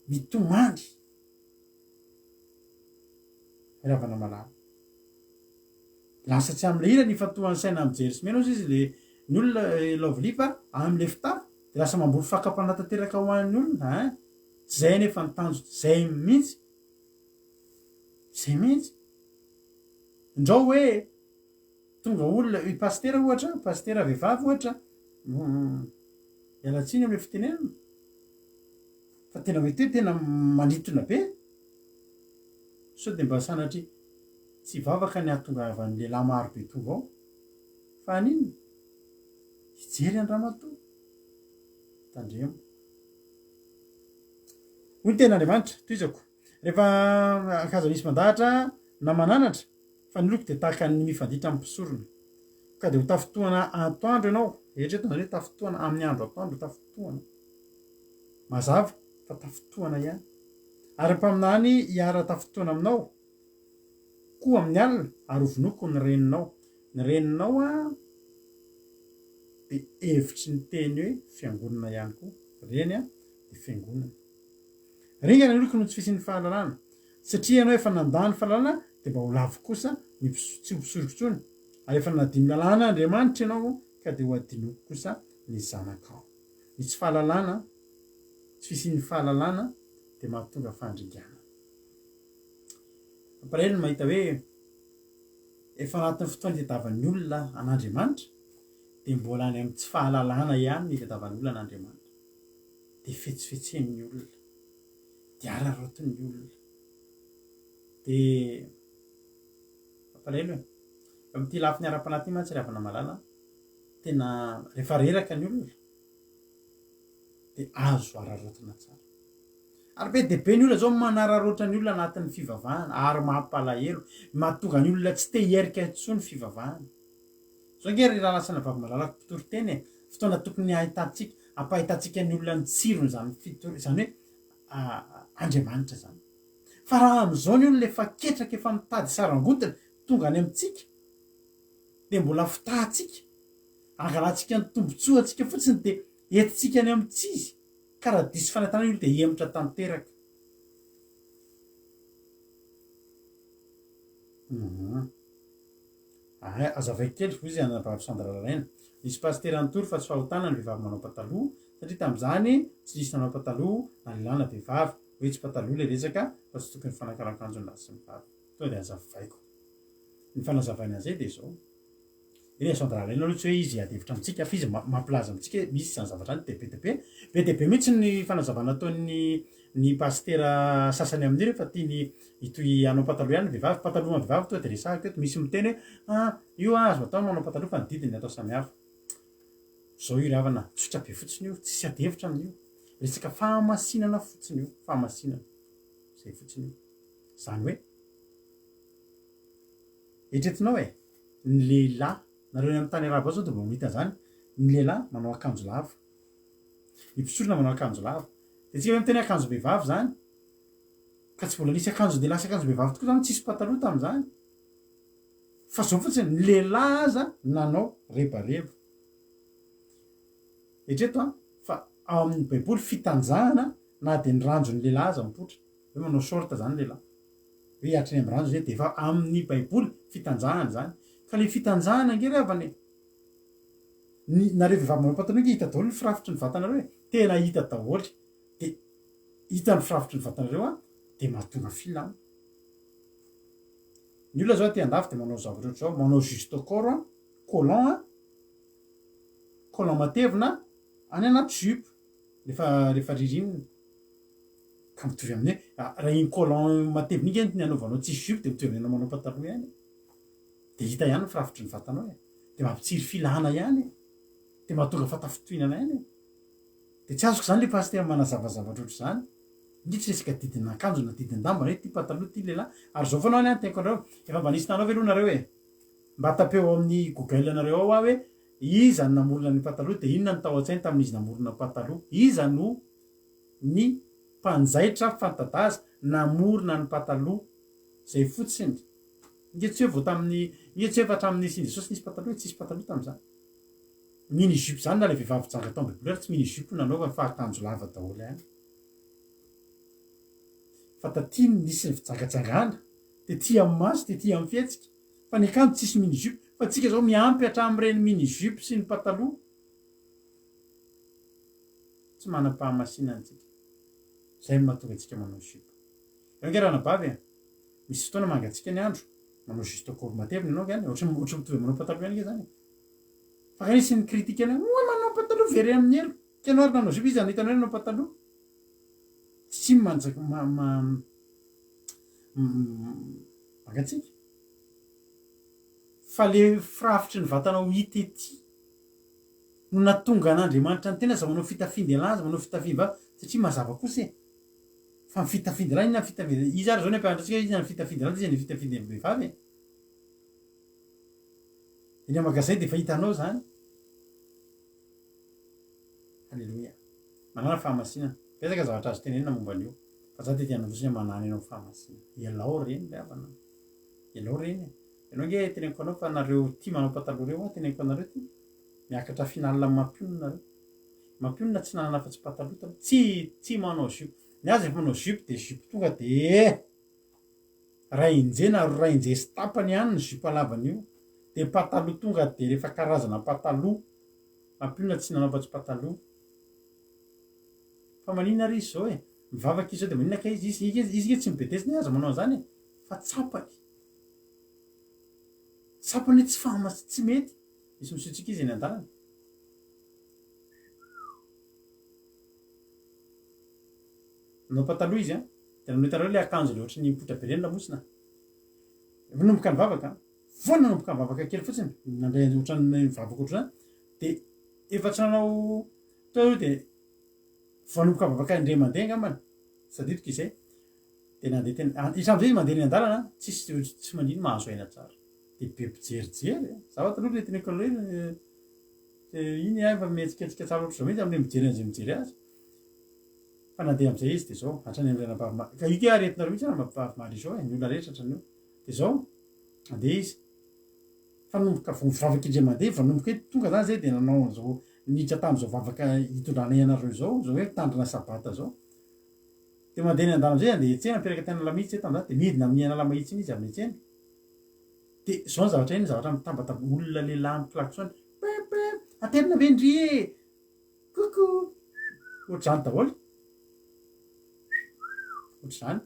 mitomany ravana malala lasa tsy amin'ilay hira ny fatohan'ny saina mijery sy mena ozy izy ny olona laovilifa amin'le fitafy dia lasa mamboly fakam-panatateraka ho an'ny olona tsy zay nefa ny tanjo zay mihitsy zay mihitsy indrao hoe tonga olona pastera ohatra pastera vehivavy ohatra ialatsiny amle fitenenana fa tena mety hoe tena manitona be so de mba sanatry tsy vavaka ny ahatonga avan'ny lehilahy maro be tonga ao fa aninona hijery andramatoa tandremo hoy ny tena andriamanitra toizako rehefa akaza misy mandahatra na mananatra fa ny loko de tahaka ny mifanditra amin'ny mpisorona ka de ho tafotoana atoandro ianao eritreretona hoe tafotoana amin'ny andro atoandro tafotoana mazava fa tafotoana ihany ary mpaminany hiara tafotoana aminao koa amin'ny alina ary ovonoko ny reninao a de hevitry ny teny hoe fiangonana ihany koa reny a de fiangonana ringana ny loko no tsy fisin'ny fahalalana satria ianao efa nandany fahalalana de mba ho lavo kosa tsy ho mpisorokitsony ary efa nadiny lalàna andriamanitra ianao ka de ho adinoko kosa ny zanakao ny tsy fahalalana tsy fisin'ny fahalalana de mahatonga fandringana ampalahelo ny mahita hoe efa anatin'ny fotoana itadiavan'ny olona an'andriamanitra de mbola any amin'ny tsy fahalalana ihany ny itadiavan'ny olona an'andriamanitra de fetsifetsen'ny olona de ararotin'ny olona de ampalahelo e am'ty lafiny ara-panahy ty mantsy ravana malala tena rehefa reraka ny olona de azo ararotina tsara ary be debe ny olona zao manararoatra ny olona anatin'ny fivavahana ary mampalahelo mahatonga ny olona tsy te hierika intsony fivavahana zao nge ry raha lasana vavy malalako mpitory-teny e fotoana tokony ahitantsika ampahitantsika ny olona ny tsirony zany zany hoe andriamanitra zany fa raha am'izao ny olona efa ketraka efa mitady sarangodina tonga any amintsika de mbola fitahtsika angalatsika ny tombotsoatsika fotsiny de entitsika any amintsizy ka raha disy fanatana olo de hemitra tanteraka azavay kely fo izy anavavy sandralalaina nisy pastera nytory fa tsy fahotana ny vehivavy manao pataloha satria tam'izany tsy nisy nanao pataloha na lelana vehivavy hoe tsy pataloha le resaka fa tsy tokony fanakarakanjo ny lasy ny vavy to de azavaiko ny fanazavaina zay de zao eny sandralalaina aloha tsy hoe izy adevitra amitsika fa izy mampilaza amitsika misy zany zavatra any be debe mihitsy ny fanazavana ataony pastera sasany amin'io refa tiany itoy anao pataloha ihany vehivavy pataloha vehivavy to de resahako eto misy miteny hoe io azo atao manao pataloha fa ny didiny atao samihafa zao io ravana tsotra be fotsiny io tsisy adevitra amin'io resaka fahamasinana fotsiny io fahamasinana zay fotsiny io zany hoe etretinao e ny lehilahy nareo amin'ny tany araba zao de mba mita zany ny lehilahy manao akanjo lava ny mpisorona manao akanjo lava de tsika hoe miteny akanjo behivavy zany ka tsy mbola nisy akanjo de lasa akanjo behivavy tokoa zany tsisy pataloha tam'izany fa zao fotsiny ny lehilahy aza nanao rebareba etreto fa ao amin'ny baiboly fitanjahana na de ny ranjo ny lehilahy aza mipotra hoe manao sorta zany lehilahy hoe hiatriny amin'ny ranjo zay de efa amin'ny baiboly fitanjahana zany ka le fitanjahana nge ravany nareo vehivavy manao pataloha nge hita daholo ny firafitry ny vatanareo e tena hita daholy de hita ny firafitry ny vatanareo de mahatonga filama ny olona zao ty andafy de manao zavatra ohatr zao manao juste corps collant matevina any anaty jupe rehefa ririnina ka mitovy amin'ny hoe raha iny collant matevina iny ny anaovanao tsisy jupe de mitovy amin'ny manao pataloha ihany de hita ihany ny firafitry ny vatanao e de mampitsiry filana ihany de mahatonga fatafitohinana ihany de tsy azoko zany le pastera manazavazavatra ohatr zany ny tsy resaka didina akanjo na didin-dambana hoe ty pataloha ty lehilahy ary zao fanao any teko anareo efa mba nisy tanao ve aloha nareo e mba tapeo amin'ny google nareo ao hoe iza ny namorona ny pataloha de inona ny tao an-tsainy tamin'izy namorona pataloha iza no ny mpanjaitra fantadaza namorona ny pataloha zay fotsiny nge tsy hoe vo tamin'ny nge tsy hoe fa hatramin'ny sindrisosy nisy pataloha tsisy pataloha tam'izany mini jupe zany na le vehivavy janga tao baiboly tsy mini jupe nanaova fa akanjo lava daholo ihany fa tatiny nisy ny fijangajangana de ty amin'ny maso de ty amin'ny fietsika fa ny akanjo tsisy mini jupe fa tsika zao miampy hatramin'ireny mini jupe sy ny pataloha tsy manam-pahamasinana tsika zay mahatonga antsika manao jupe eo nge raha nabavy misy fotoana mangatsika ny andro manao juste corps matevina ianao gany ohatry mitovy manao pataloha ihany ke zany fa kanisy ny kritika ana oa manao pataloha very amin'ny elo kianao ary nanao zipo izy zany hitanao nanao pataloha tsy manjaka mangatsika fa le firafitry ny vatanao hita ety no natonga an'Andriamanitra ny tena za manao fitafidy anazy manao fitafidy satria mazava kosa fa fitafidy raha inona fitafidy izy ary zao ny ampianaritsika izy ny fitafidy raha izy ny fitafidy amin'ny vehivavy eny amagazay de efa hitanao zany halleloia manana fahamasinana betsaka zavatra azo tenenina momba an'io fa za tety anavosiny manany anao fahamasinana elao reny le avana elao reny ianao nge teneniko anao fa nareo ty manao pataloha reo teneniko anareo ty miakatra finalina mampionona tsy nanana fa tsy pataloha tsy manao jupe ny azy efa manao jupe de jupe tonga de rainjena rainje sy tapany ihany ny jupe alavan'io de pataloha tonga de rehefa karazana pataloha mampionona tsy nanao fa tsy pataloha fa manina ry izy zao mivavaka izy zao de manina ka izy ke tsy mibetesiny aza manao an'izany fa tsapany tsy fahamasy tsy mety misy misotsika izy eny an-dalana nanao pataloha izy de nanao hitanareo le akanjo le ohatry ny mipotra be reny lamosina nanomboka nivavaka voana nanomboka nivavaka kely fotsiny nandray ohatran'ny mivavaka ohatr'izany de efa tsy nanao teo de vanomboka nivavaka indray mandeha ngambany saditiko izay de nandeha tena isam'izay izy mandeha eny an-dalana tsy manino mahazo aina tsara de be mpijerijery zaho taloha le teneko an'le iny fa mihetsiketsika tsara ohatry zao mihitsy am'le mijery an'izay mijery azy fa nandeha am'izay izy de zao hatrany am'le nampavimary ka io ke aretinareo mihitsy nampavimary izao ny olona rehetra hatran'io de zao andeha izy fa nomboka vavaka indray mandeha fa nomboka hoe tonga zany zay de nanao an'izao niditra tam'izao vavaka hitondrana ianareo zao hoe tandrina sabata zao de mandeha ny an-dalana am'izay andeha etsena mipiraka tena lamihitsy tam'zany de midina amin'ny analamahitsy iny izy amin'ny etsena de zao ny zavatra iny zavatra mitambataba olona lehilahy miklaksony pepe aterina vendrie koko ohatr'izany daholo ohatr'izany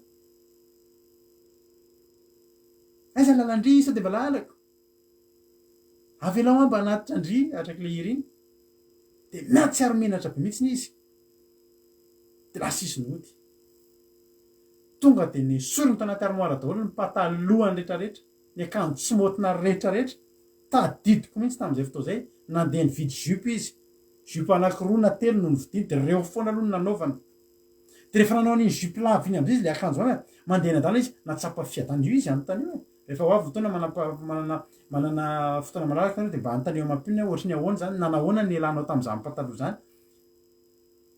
aiza lalandry sa de mba lalako avy alao amba anatitra andry atraky le hira iny de miatsy ary menatra be mihitsiny izy de lasa izy nody tonga de ny sorony tanaty armoara daholo ny patalohany rehetrarehetra ny akanjo tsy motina rehetrarehetra tadidiko mihitsy tam'izay fotoa zay nandeha nividy jupe izy jupe anakiroa na telo no nividiny de reo foana aloha no nanaovana de rehefa nanao an'iny jupe lavy iny am'izay izy le akanjo any mandeha ny an-dalana izy natsapa fiadan'io izy anontanyio rehefa hoavy fotoana manana fotoana malalaka de mba anontanyeo mampionina ohatry ny ahoana zany nanahoana ny elanao tam'izany pataloha zany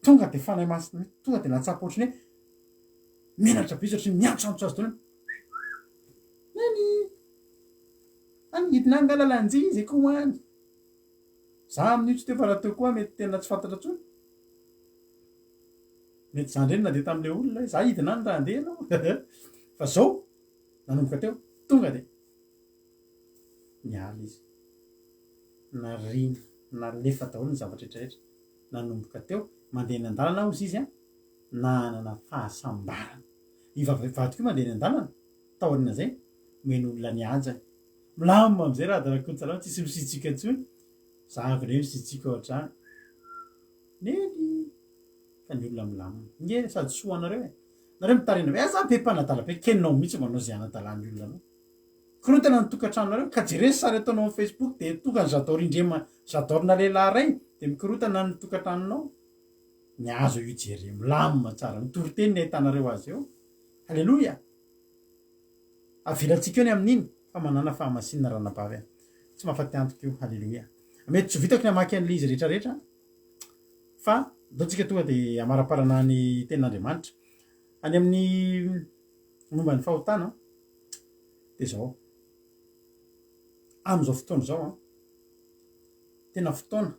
tonga de fanahy masina tonga de natsapa ohatry ny hoe menatra be izy ohatry ny miantroantso azy tony anidina any ngalalanjy izy ko hoany za amin'io tsy teo fa raha teo koa mety tena tsy fantatra tsony mety zany reny nandeha tam'le olona za hidina any raha andeha anao fa zao nanomboka teo tonga de miala izy narina nalefa daholo ny zavatra rehetrarehetra nanomboka teo mandeha ny an-dalana aho izy izy nanana fahasambarana ivavadiko io mandeha ny an-dalana taorina zay meno olona ny ajany milama am'izay raha danakotsala tsisy misitsika ntsony za avy reny misitsika ohatrany neny fa ny olona milamina nge sady soanareo nareo mitarina hoe za be mpanadala be keninao mihitsy manao zay anadalany olona anao kono tena nitokantranonareo ka jereny sary ataonao amin'ny facebook de tonga ny jador indrema jadorna lehilahy ray de mikorotana ny tokantranonao ny azo io jere milamina tsara mitoryteny ny ahitanareo azy eo halleloia avelantsika eo ny amin'iny fa manana fahamasinana ranabavy tsy mahafaty antoka io halleloia mety tsy vitako ny amaky an'le izy rehetrarehetra fa daontsika tonga de amaraparana ny tenin'Andriamanitra any amin'ny momba ny fahotana de zao am'izao fotoana zao tena fotoana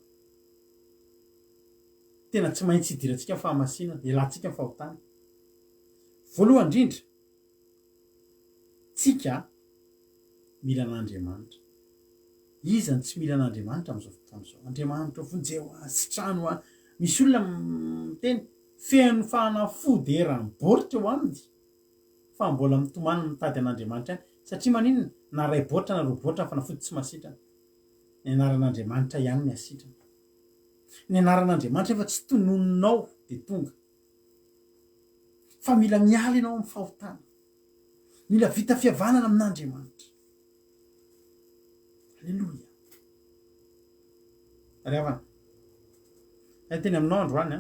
tena tsy maintsy hidirantsika ny fahamasinana ialatsika ny fahotana voalohany indrindra tsika mila an'Andriamanitra izany tsy mila an'Andriamanitra am'izao fotoana zao Andriamanitra vonjeo sitrano misy olona miteny feno fanafody eran'ny baoritra eo aminy fa mbola mitomany mitady an'Andriamanitra ihany satria maninona na ray boatra na roa boatra fanafody tsy masitrana ny anaran'Andriamanitra ihany ny asitrana ny anaran'Andriamanitra efa tsy tononinao de tonga fa mila miala ianao amin'ny fahotana mila vita fihavanana amin'Andriamanitra. Alleluia. Ravana ay teny aminao androany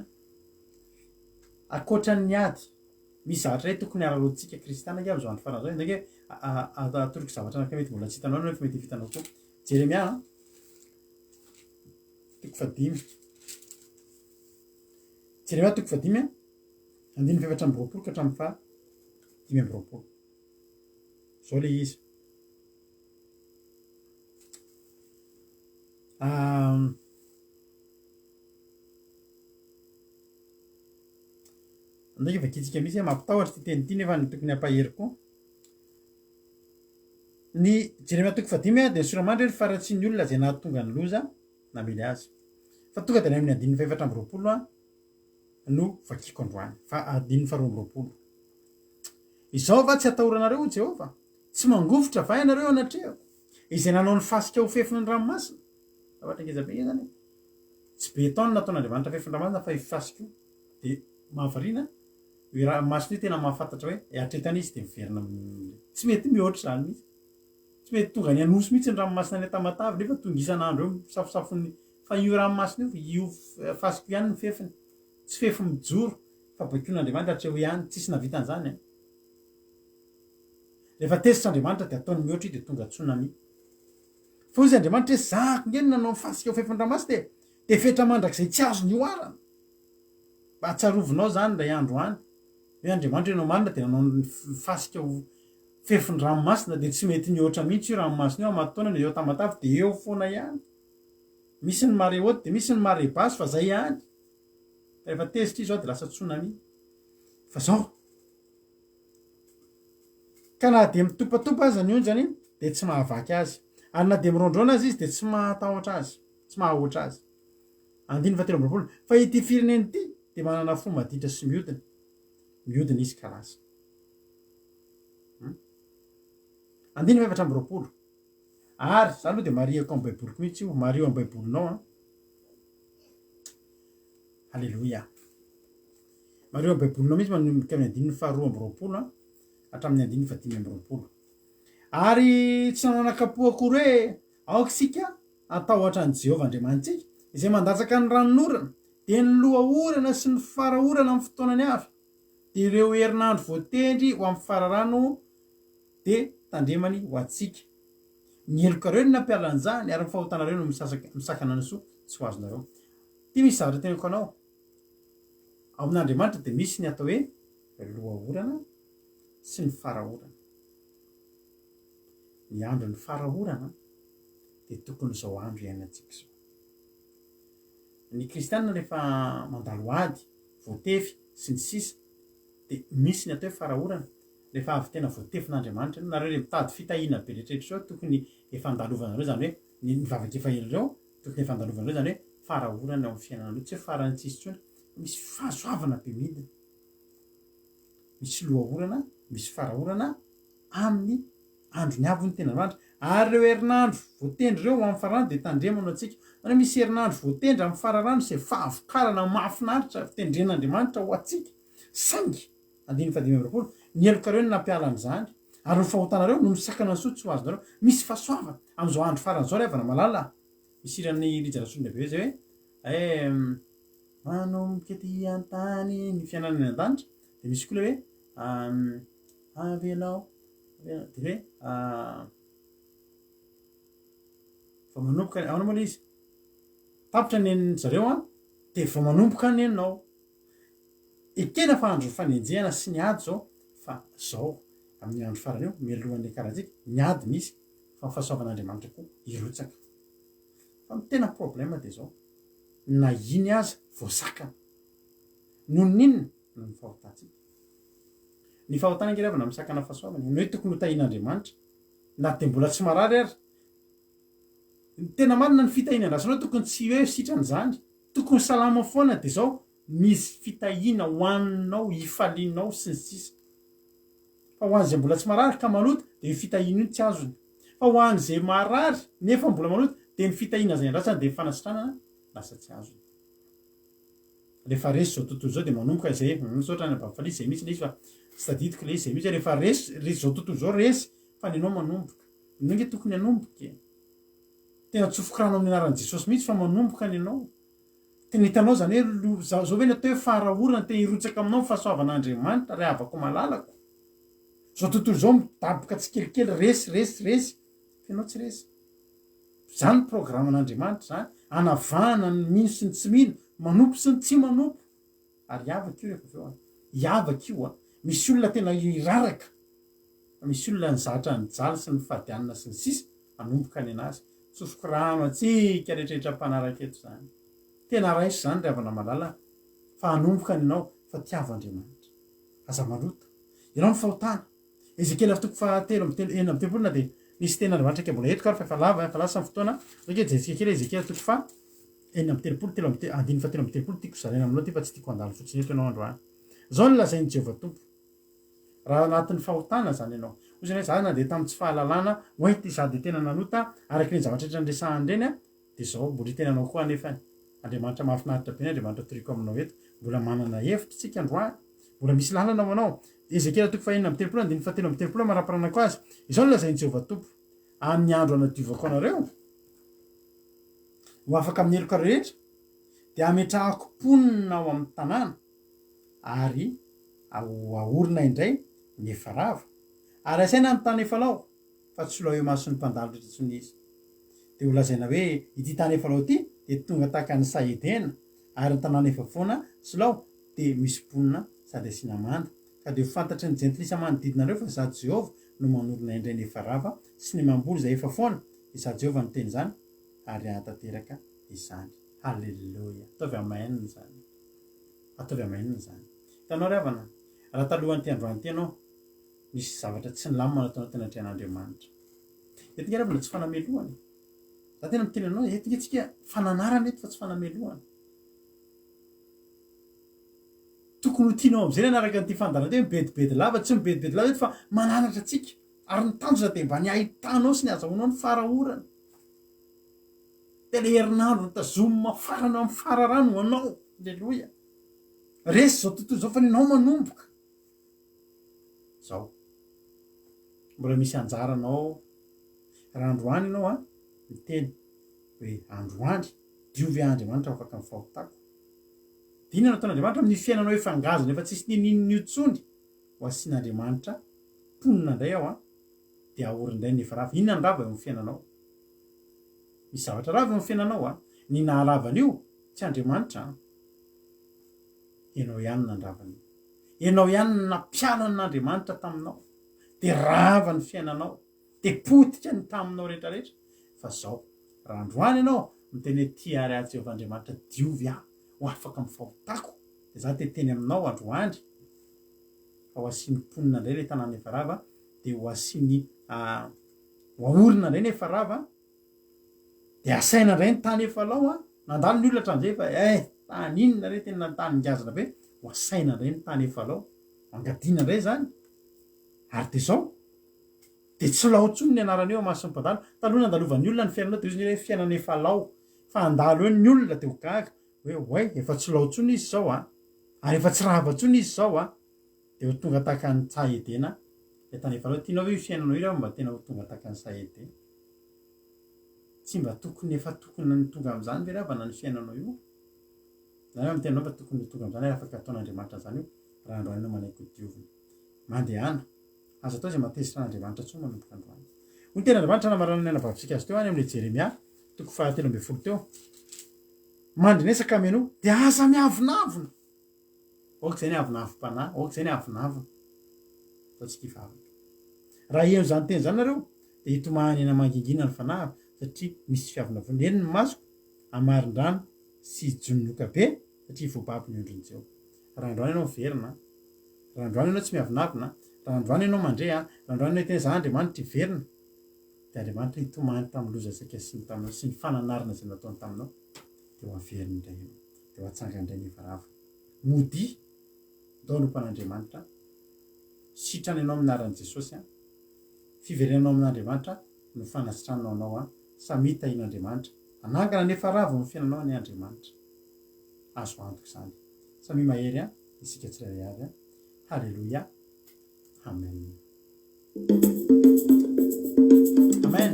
akoatran'ny ady misy zavatra ray tokony araloantsika kristana iaby zao andro faran'izao ndake atoroko zavatra anaka mety mbola tsy hitanao nefa mety hitanao koa. Jeremia toko fadimy Jeremia toko fadimy andiny fefatra amby roapolo ka hatramin'ny fa dimy amby roapolo zao le izy. Andake vakitsika misy mampitahotra ty teny ity nefa ny tokony hampahery koa. Ny Jeremia toko fadimy de soramandry faratsian'ny olona zay nahatonga ny loza namely azy fa tonga de amin'ny andin'ny fefatra amby roapolo no vakiko androany fa adin'ny faharoa amby roapolo. Izao va tsy atahoranareo Jehova tsy mangofotra va ianareo anatrehako izay nanao ny fasika ho fefin'ny ranomasina zavatra ngezabe zany tsy be taona nataon'Andriamanitra fefin'ny ranomasina fa ifasika io de mahavariana io ranomasina io tena mahafantatra hoe atretana izy de miverina tsy mety mihoatra zany mihitsy tsy mety tonga ny anosy mihitsy ny ranomasina ny atamatavy nefa tonga isan'andro eo misafosafony fa io ranomasina io fasika ihany ny fefiny tsy fefy mijoro fa baikoin'Andriamanitra hatreho ihany tsisy navitan'izany rehefa tezitra Andriamanitra de ataony mihoatra io de tonga tsunami fa ozy Andriamanitra hoe zahako ngeny nanao fasika ho fefin'ny ranomasina de fetra mandrakizay tsy azo ny oarana mba hatsarovinao zany lay andro any hoe Andriamanitra enao marina de nanao ny fasika ho fefin'ny ranomasina de tsy mety nihoatra mihitsy io ranomasina io amatoana eo tamatavy de eo foana ihany misy ny marée haute de misy ny marée basse fa zay ihany rehefa tezitra izy zao de lasa tsunami fa zao ka na de mitopatopa aza ny onjany de tsy mahavaky azy ary na de mirondrona azy izy de tsy mahatahotra azy tsy mahahoatra azy. Andiny fatelo amby roapolo fa ity fireneny ity de manana fo maditra sy mihodina izy kalasa. Andiny fefatra amby roapolo ary za aloha de mariako amin'ny baiboliko mihitsy io mario amin'ny baibolinao Alleluia. Mario amin'ny baibolinao mihitsy manomboka amin'ny andininy faharoa amby roapolo hatramin'ny andininy fadimy amby roapolo ary tsy nanakapoha akory hoe aoka sika atahotra any Jehova Andriamanitsika izay mandatsaka ny ranon'orana de ny lohaorana sy ny faraorana amin'ny fotoanany avy de ireo herinandro voatendry ho amin'ny fararano de tandremany ho atsika ny elokareo ny nampialan'izany ary mifahotanareo no misakana ny soa tsy ho azonareo. Ty misy zavatra tenako anao ao amin'Andriamanitra de misy ny atao hoe lohaorana sy ny faraorana. Ny andro ny faraorana de tokony zao andro iainantsika zao. Ny kristianina rehefa mandalo ady voatefy sy ny sisa de misy ny atao hoe faraorana rehefa avy tena voatefin'Andriamanitra nareo le mitady fitahiana be rehetrarehetra zao tokony efa andalovanareo zany hoe ny mivavaka efa ela reo tokony efa andalovanareo zany hoe faraorana ao amin'ny fiainanareo tsy hoe farany tsisy tsony misy fahasoavana be midina misy lohaorana misy faraorana amin'ny andro ny avy ny tenandroandro ary reo herinandro voatendry reo amin'ny fararano de tandremanao atsika ary misy herinandro voatendry amin'ny fararano izay fahavokarana mahafinaritra fitendren'Andriamanitra ho atsika saingy andiny fadimy amby roapolo ny elokareo ny nampialan'izany ary ny fahotanareo no misakana ny soa tsy ho azonareo misy fahasoavana amin'izao andro faran'izao ry havana malala misy irany rijarasolona be zay hoe manomboka ety an-tany ny fiainanany an-danitra de misy koa le hoe avy ianao de hoe fa manomboka ao moa le izy tapitra ny zareo de va manomboka ny anao ekena fa andro fanenjehana sy ny ady zao fa zao amin'ny andro farany eo mialohan'ny karahantsika ny ady misy fa fahasoavan'Andriamanitra koa irotsaka fa tena problema de zao na iny aza voasakana noho ninona no ny fahotantsika ny fahotana ngeravana misakana fahasoavana ny hoe tokony ho tahian'Andriamanitra na de mbola tsy marary ary tena marina ny fitahinan-drasanao tokony tsy hoe sitran'izany tokony salama foana de zao misy fitahiana hoaninao hifalinao sy ny sisa fa ho an'zay mbola tsy marary ka maloto de fitahina iny tsy azony fa ho an'zay marary nefa mbola maloto de ny fitahina zay ndratsany de fanasitranana lasa tsy azony rehefa resy zao tontolo zao de manomboka zay misaotra ny abafalisy zay mihitsy le izy fa tsy tadidiko le izy zay mihitsy rehefa resy zao tontolo zao resy fa nenao manomboka inao nge tokony hanomboka tena tsofoko rano amin'ny anaran'i Jesosy mihitsy fa manomboka ny anao tena hitanao zany hoe zao hoe natao hoe farahorana tena hirotsaka aminao fahasoavan'Andriamanitra ray avako malalako zao tontolo zao midaboka tsy kelikely resy fenao tsy resy zany programan'Andriamanitra zany anavahana ny mino sy ny tsy mino manompo sy ny tsy manompo ary avaka io rehefa aveo iavaka io misy olona tena iraraka misy olona ny zatra ny jaly sy ny fadianina sy ny sisa manomboka ny anazy tsofoko ramatsika rehetrarehetra mpanaraka eto zany tena raisy zany ry havana malala fa hanomboka ny anao fa tiavo Andriamanitra aza maloto ianao ny fahotana Ezekela fitoko fahatelo enina amby telopolo na de nisy tena Andriamanitra ke mbola etiko ary fa lava lasa amin'ny fotoana Ezekela toko fa enina amby telopolo andiny fa telo amby telopolo tiako zaraina aminao ty fa tsy tiako andalo fotsiny eto ianao androany zao ny lazain'i Jehovah Tompo raha anatin'ny fahotana zany ianao ozany hoe za na de tamin'ny tsy fahalalana hoe ty za de tena nanota araky ny zavatra rehetra nresahany reny de zao mbola tena anao koa nefa Andriamanitra mahafinaritra be ny Andriamanitra toriko aminao eto mbola manana hevitra tsika androany mbola misy lalana ho anao Ezekela toko fa enina amby telopolo andiny fa telo amby telopolo maraparanako azy izao ny lazain'i Jehovah Tompo amin'ny andro anadiovako anareo ho afaka amin'ny heloka rehetra de ametrahako mponina ao amin'ny tanàna ary ahorina indray ny efarava ary asaina ny tany efa lao fa tsy solao eo mason'ny mpandalo rehetra tsony izy de ho lazaina hoe ity tany efa lao ty de tonga tahaka ny Saedena ary ny tanàna efa foana solao de misy mponina sady asiana manda ka de ho fantatry ny jentilisa manodidinareo fa za Jehova no manorina indray ny efarava sy ny mamboly zay efa foana de za Jehova no teny zany ary ahatanteraka izany halleluja ataovy amainina zany ataovy amainina zany hitanao ry havana raha talohan'ny ty androany ty anao misy zavatra tsy nilamina nataonao tena trean'Andriamanitra eto nge mbola tsy fanamelohany za tena miteny anao eto nge tsika fananarana eto fa tsy fanamelohany tokony ho tianao am'zay ny anaraka nyty fandalana te mibedibedy lava tsy mibedibedy lava eto fa mananatra tsika ary ny tanjona de mba ny ahitanao sy ny azahoanao ny farahorana de le herinandro nitazomina farana amin'ny fararano anao alleloja resy zao tontolo zao fa nenao manomboka zao mbola misy anjaranao raha androany ianao miteny hoe androany diovy Andriamanitra afaka amin'ny fahotako dina nataon'Andriamanitra amin'ny fiainanao efa ngazana efa tsisy ninin'io tsony ho asian'Andriamanitra mponina indray aho de ahorindray ny efarava inona ny rava eo amin'ny fiainanao misy zavatra rava eo amin'ny fiainanao ny nahalavana io tsy Andriamanitra ianao ihany nandravana ianao ihany nampialan'Andriamanitra taminao de rava ny fiainanao de potika ny taminao rehetrarehetra fa zao raha androany ianao miteny hoe tia ary ahy Jehova Andriamanitra diovy aho ho afaka amin'ny fahotako de za teteny aminao androany fa ho asiany mponina indray le tanàna efa rava de ho asiany ho ahorina indray ny efa rava de asaina indray ny tany efa lao nandalo ny olona hatram'izay fa tany inona re tena tany ngazana be ho asaina indray ny tany efa lao angadiana indray zany ary de zao de tsy lao tsony ny anarany eo mason'ny mpadalo taloha nandalovan'ny olona ny fiainanao de izy hoe fiainana efa lao fa andalo eo ny olona de ho gaga hoe efa tsy lao tsony izy zao ary efa tsy rava tsony izy zao de ho tonga tahaka ny Saedena le tany efa lao tianao hoe fiainanao io raha mba tena ho tonga tahaka ny Saedena tsy mba tokony efa tokony ny tonga am'zany ve ravana ny fiainanao io zany amin'ny tenanao mba tokony ho tonga am'zany afaka ataon'Andriamanitra zany io raha androanao manaiky ho diovina mandehana azo atao zay matezitran'Andriamanitra tsony manomboka androany ho ny ten'Andriamanitra namarana ny anavavitsika azy teo any amin'le Jeremia toko fahatelo amby folo teo mandrinesaka meno de aza miavonavona oka zay ny avinavim-panahy oka zay ny avinavina atao tsika ivavaka raha eo zany teny zany nareo de hitomahany ena mangingina ny fanahy satria misy fiavinavona eny ny masoko amarin-drano sy jononoka be satria voababo ny ondriny Jehova raha androany ianao miverina raha androany ianao tsy miavinavina raha androany ianao mandray raha androany ianao teny za Andriamanitra hiverina de Andriamanitra hitomahany tamin'ny lozasika sy ny taminao sy ny fananarana zay nataony taminao de ho averiny indray ianao de ho atsanga indray ny efarava mody ndao nompan'Andriamanitra sitrany ianao aminaran'i Jesosy a fiverenao amin'Andriamanitra no fanasitranao anao a samita in'Andriamanitra anangana nefa ravo ny fiainanao ny Andriamanitra azo antoka izany samy mahery a isika tsirairay avy a halleluia amen amen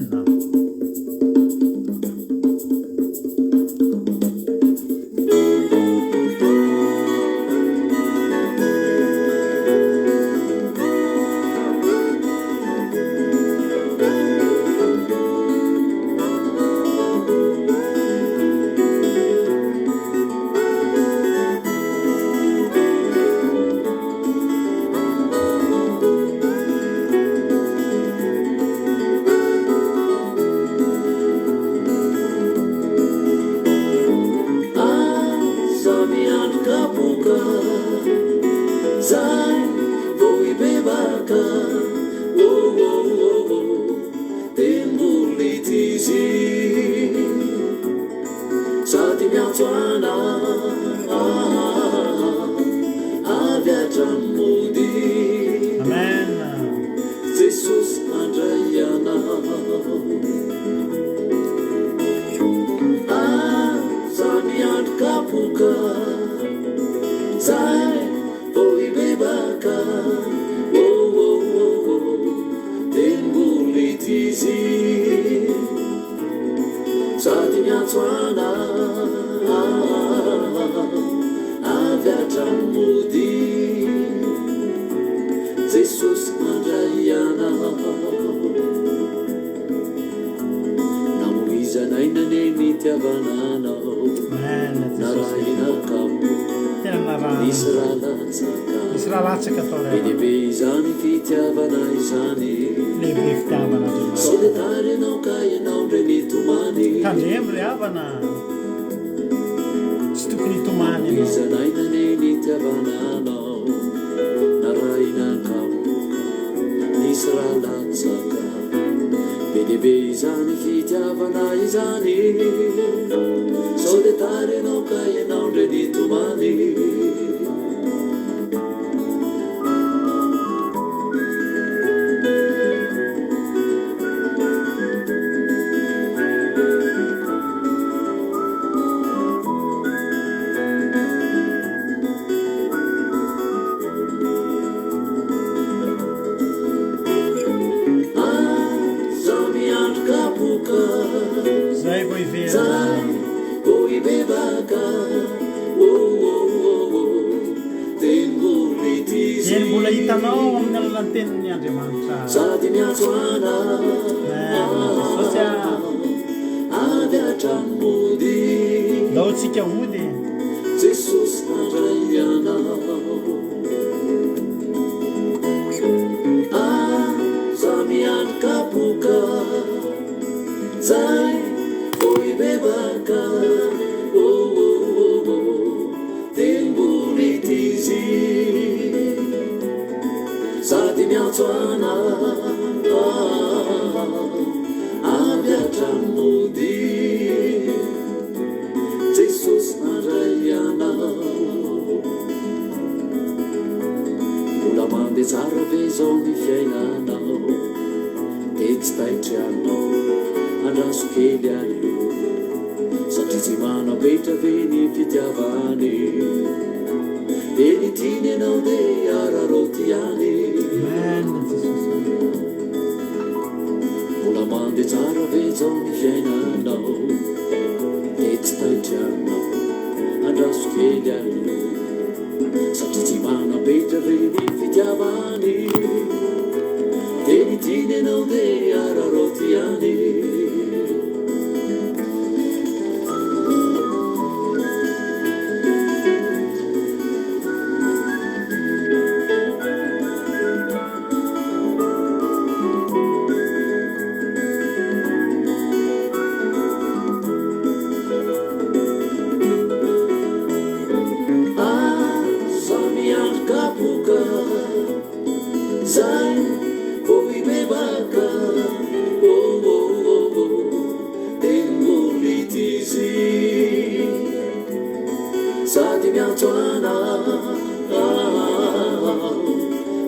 Sadi mi alzana,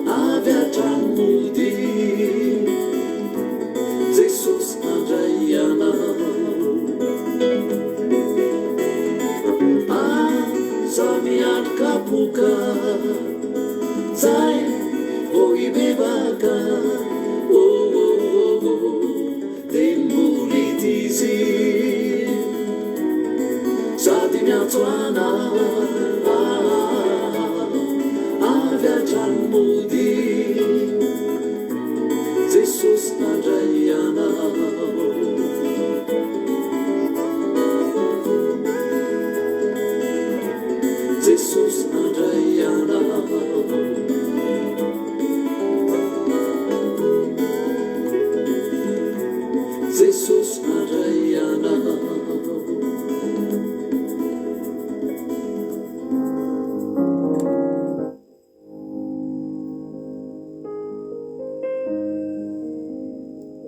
avea samiankapoka zay voibebaka tembolitizy sady miatsoana avy atranomody jesosy nandraiana jesosy nandraiana jesosy nandraiana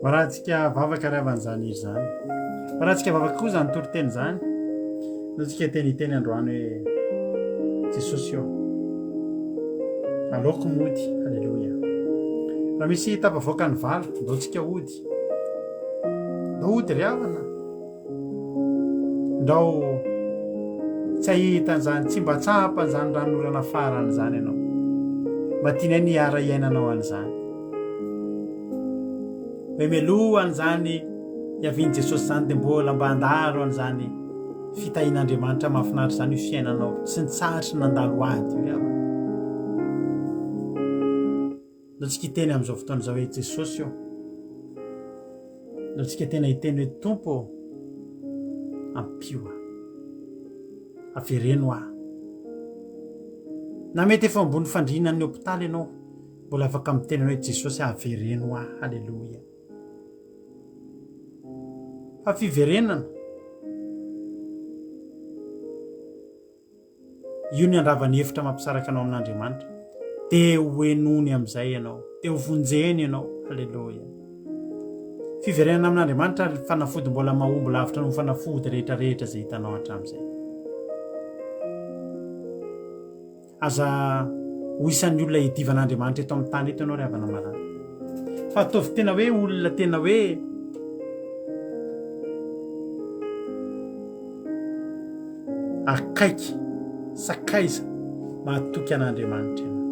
rahantsika vavaka ravan'izany izy zany rahantsika vavaka koa zany toriteny zany no tsika teniteny androany hoe jesosy io aleoko mody alleloia raha misy tapavoaka ny valo ndao tsika ody ndao ody riavana ndao tsy ahitan'izany tsy mba tsapan'izany ranorana farany zany ianao mba tiana niara iainanao an'izany hoe melohany zany hiaviany jesosy zany dia mbola mba andalo an'izany fitahin'andriamanitra mahafinaritra zany io fiainanao tsy nitsaritsy nandalo ady io riavana no tsika hiteny amin'izao fotoana izao hoe jesosy io no tsika tena hiteny hoe tompo ampio avereno aho na mety efa ambony fandrinan'ny hôpitaly ianao mbola afaka mitenana hoe jesosy avereno aho halleloia fa fiverenana io ny andravany hevitra mampisaraka anao amin'andriamanitra dia hoenony amin'izay ianao dia hovonjeny ianao halleloia fiverenana amin'andriamanitra fanafody mbola mahomby lavitra no fanafody rehetrarehetra zay hitanao hatramin'izay aza ho isan'ny olona hidivan'andriamanitra eto amin'ny tany eto ianao ry havana malala fa ataovy tena hoe olona tena hoe akaiky sakaiza mahatoky an'andriamanitra ianao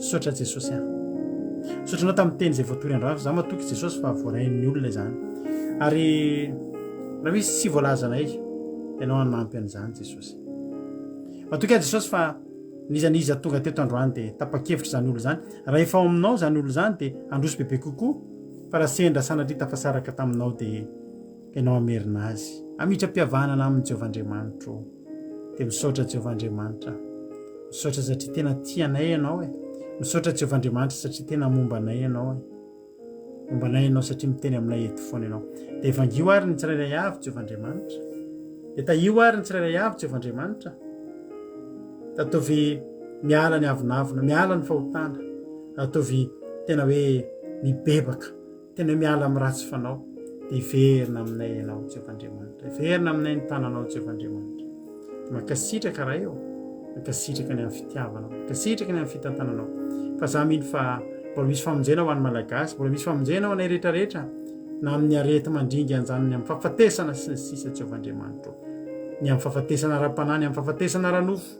sotra jesosy aho sotranao tamin'ny teny izay voatory androany za matoky jesosy fa voarain'ny olona izany ary raha misy tsy voalazanay ianao any mampy an'izany jesosy matoky a jesosy fa nizaniza tonga teto androany dia tapa-kevitra zany olo zany raha efa ao aminao zany olo zany dia androso bebe kokoa fa raha sendra sanatria tafasaraka taminao dia ianao amerina azy amitra-pihavanana amin'ny jehovahandriamanitra dia misaotra jehovahandriamanitra misaotra satria tena tianay ianao misaotra jehovahandriamanitra satria tena mombanay ianao mombanay ianao satria miteny aminay eto foana ianao dia evangio ary ny tsirairay avy jehovahandriamanitra dia taio ary ny tsirairay avy jehovahandriamanitra ataovy miala ny avinavina miala ny fahotana ataovy tena hoe mibebaka tena hoe miala amin'ny ratsy fanao dia iverina aminay ianao jehovahandriamanitra iverina aminay ny tananao jehovahandriamanitra makasitraka raha eo makasitraka ny amin'ny fitiavanao makasitraka ny amin'ny fitantananao fa za mino fa mbola misy famonjena ho an'ny malagasy mbola misy famonjena ho anay rehetrarehetra na amin'ny arety mandringy an'izany ny amin'ny fahafatesana sy ny sisa jehovahandriamanitra ny amin'ny fahafatesana ra-panahy ny amin'ny fahafatesana ranofo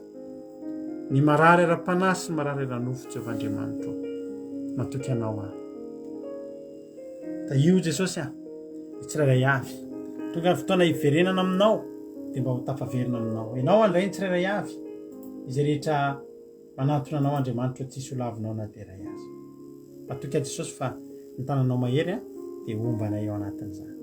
ny marary ara-panahy sy ny marary ranofo jehovahandriamanitra matoky anao aho da io jesosy aho tsirairay avy tonga ny fotoana hiverenana aminao dia mba ho tafaverina aminao ianao andray ny tsirairay avy izay rehetra manatona anao andriamanitra tsisy holavinao na dia ray azy matoky a jesosy fa ny tananao mahery dia ombanay ao anatin'izany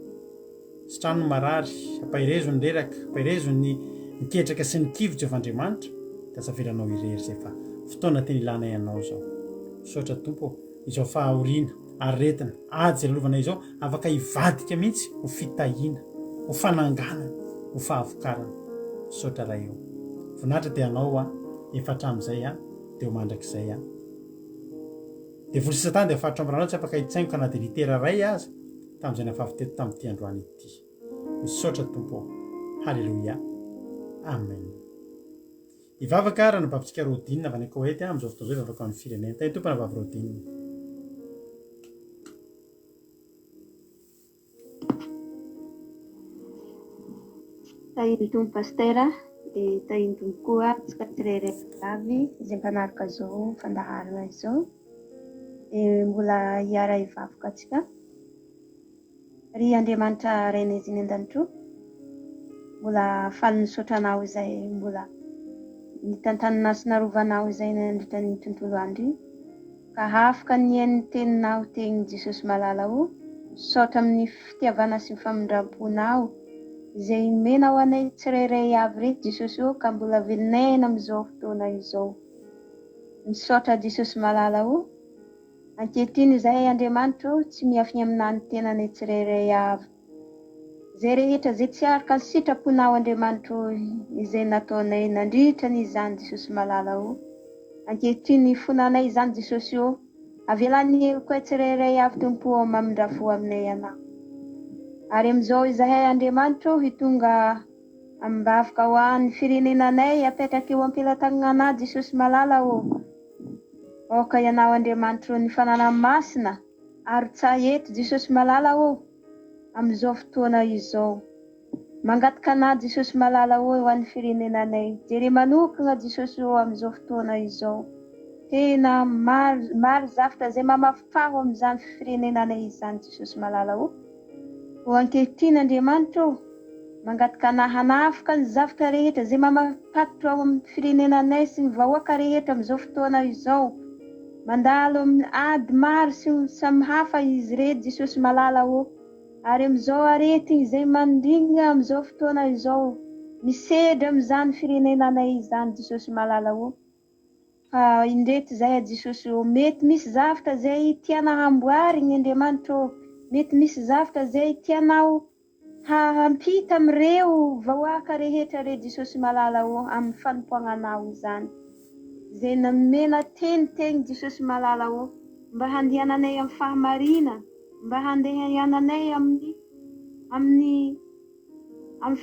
sy trano marary ampahirezo ny reraka ampahirezo ny miketraka sy ny kivo jehovahandriamanitra dia asaveranao irery zay fa fotoana teny ilana ianao zao misaotra tompo izao fahahoriana aretina ady zay lalovana izao afaka hivadika mihitsy ho fitahiana ho fananganana ho fahavokarana misaotra raha eo vonatra dia anao efa hatramin'izay dia ho mandrakizay dia voly sisatany dia afaritro amin'ranao tsy afaka hitsaingoka na dia litera ray aza tamin'izay nafaviteto tamin'ity androany ity misaotra tompo halleloia amen ivavaka raha nabavitsika rodinina avy any koety amin'izao fotoana izao ivavaka amin'ny firenena tany tompona vavy rodinina tahiny tompo pastera dia tahiny tompo koa tsika tsirairay avy izay mpanaraka izao fandaharana izao dia mbola hiara hivavaka antsika ry Andriamanitra Rainay an-danitro mbola faly nisotranao izay mbola nitantanana sy narovanao izay nandritra ny tontolo andro iny ka afaka nihaino ny teninao teny Jesosy malala ho misaotra amin'ny fitiavana sy ny famindram-ponao izay menao anay tsirairay avy reto Jesosy ho ka mbola velonena amin'izao fotoana izao. Misaotra Jesosy malala ho ankehitriny izay Andriamanitra tsy miafiny aminany tenanay tsirairay avy. Izay rehetra izay tsy araka ny sitraponao Andriamanitra izay nataonay nandritra n'izany Jesosy malala ho. Ankehitriny fonanay izany Jesosy ho avelan'ny koa tsirairay avy Tompo mamindrafo aminay anao. Ary amin'izao izahay Andriamanitra hitonga ambavaka ho an'ny firenenanay apetraka eo am-pelantanana Jesosy malala ho. Oka ianao Andriamanitra ny fanana masina ary tsaheto Jesosy malala ho amin'izao fotoana izao. Mangataka ana Jesosy malala ho an'ny firenenanay. Jere manokana Jesosy ho amin'izao fotoana izao. Tena maro zavatra izay mamafaho amin'izany firenenanay izany Jesosy malala ho. Ho ankehitriny Andriamanitra mangataka ana hanafika ny zavatra rehetra izay mamapatotro ao amin'ny firenenanay sy ny vahoaka rehetra amin'izao fotoana izao. Mandalo amin'ny ady maro sy samy hafa izy reto Jesosy malala ho. Ary amin'izao arety izay mandringa amin'izao fotoana izao misedra amin'izany firenenanay izany Jesosy malala ho. Fa indreto izay Jesosy ho mety misy zavatra izay tiana hamboarina Andriamanitra ho. Mety misy zavatra izay tianao hampita amin'ireo vahoaka rehetra re Jesosy malala ho amin'ny fanompoagnanao izany. Izay namena teny Jesosy malala ho mba handehananay amin'ny fahamarina, mba handehananay amin'ny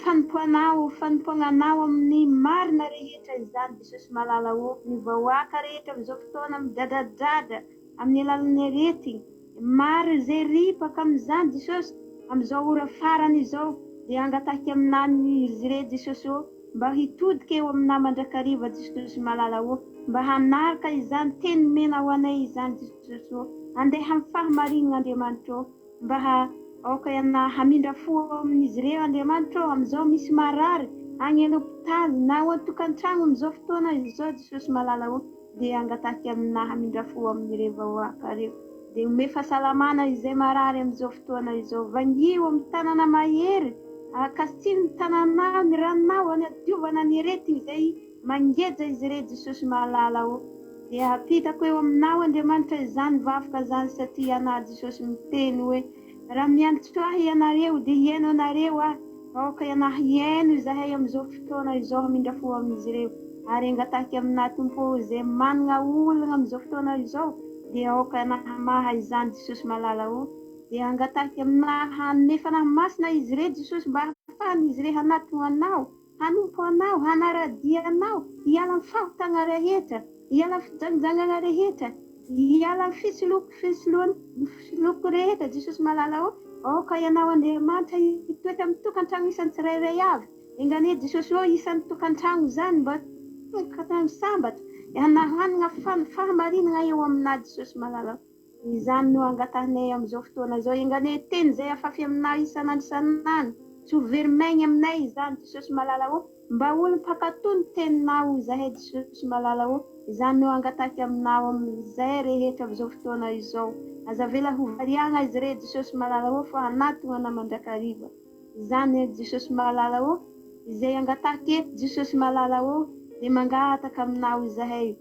fanompoagnanao amin'ny marina rehetra izany Jesosy malala ho. Ny vahoaka rehetra amin'izao fotoana midradradrada amin'ny alalan'ny arety maro izay ripaka amin'izany Jesosy amin'izao ora farany izao dia angatahika aminany izy re Jesosy ho mba hitodika eo amina mandrakariva Jesosy malala ho mba hanaraka izany teny mena ho anay izany Jesosy ho andeha amin'ny fahamarinana Andriamanitra ho mba aoka iana hamindra fo amin'izy ireo Andriamanitra ho amin'izao misy marary any an-hopitaly na ao an-tokantrano amin'izao fotoana izao Jesosy malala ho dia angatahika amina hamindra fo amin'ireo vahoaka reo. Dia ome fahasalamana izay marary amin'izao fotoana izao. Vangio amin'ny tanàna mahery, akasitsiny ny tanànao, ny ranonao, any adiovana ny arety izay mangeja izy re Jesosy malala ho. Dia apitako eo aminao Andriamanitra izany vafoka izany satria ana Jesosy miteny hoe raha miantso ahy ianareo dia hiaino anareo ahy. Aoka iana hiaino izahay amin'izao fotoana izao hamindra fo amin'izy ireo. Ary angatahika amina Tompo izay manana olana amin'izao fotoana izao. Dia aoka nahamaha izany Jesosy malala ho. Dia angatahika amina hanome fanahy masina izy re Jesosy mba hahafahany izy re hanatona anao, hanompo anao, hanaradia anao, hiala amin'ny fahotana rehetra, hiala amin'ny fijanojangana rehetra, hiala amin'ny fisoloko rehetra Jesosy malala ho. Aoka ianao Andriamanitra hitoetra amin'ny tokantrano isan'ny tsirairay avy. Engane Jesosy ho isan'ny tokantrano izany mba tokantrano sambatra. Hanana fahamarinana eo amina Jesosy malala ho. Izany no angatahnay amin'izao fotoana izao. Engane teny izay afafy aminao isan'andro. Tsy ho verimaigny aminay izany Jesosy malala ho. Mba olo mpakatoa ny teninao izahay Jesosy malala ho. Izany no angatahika aminao amin'izay rehetra amin'izao fotoana izao. Aza vela ho variana izy re Jesosy malala ho fa hanatona mandrakariva. Izany Jesosy malala ho. Izay angatahika eto Jesosy malala ho. Dia mangataka aminao izahay.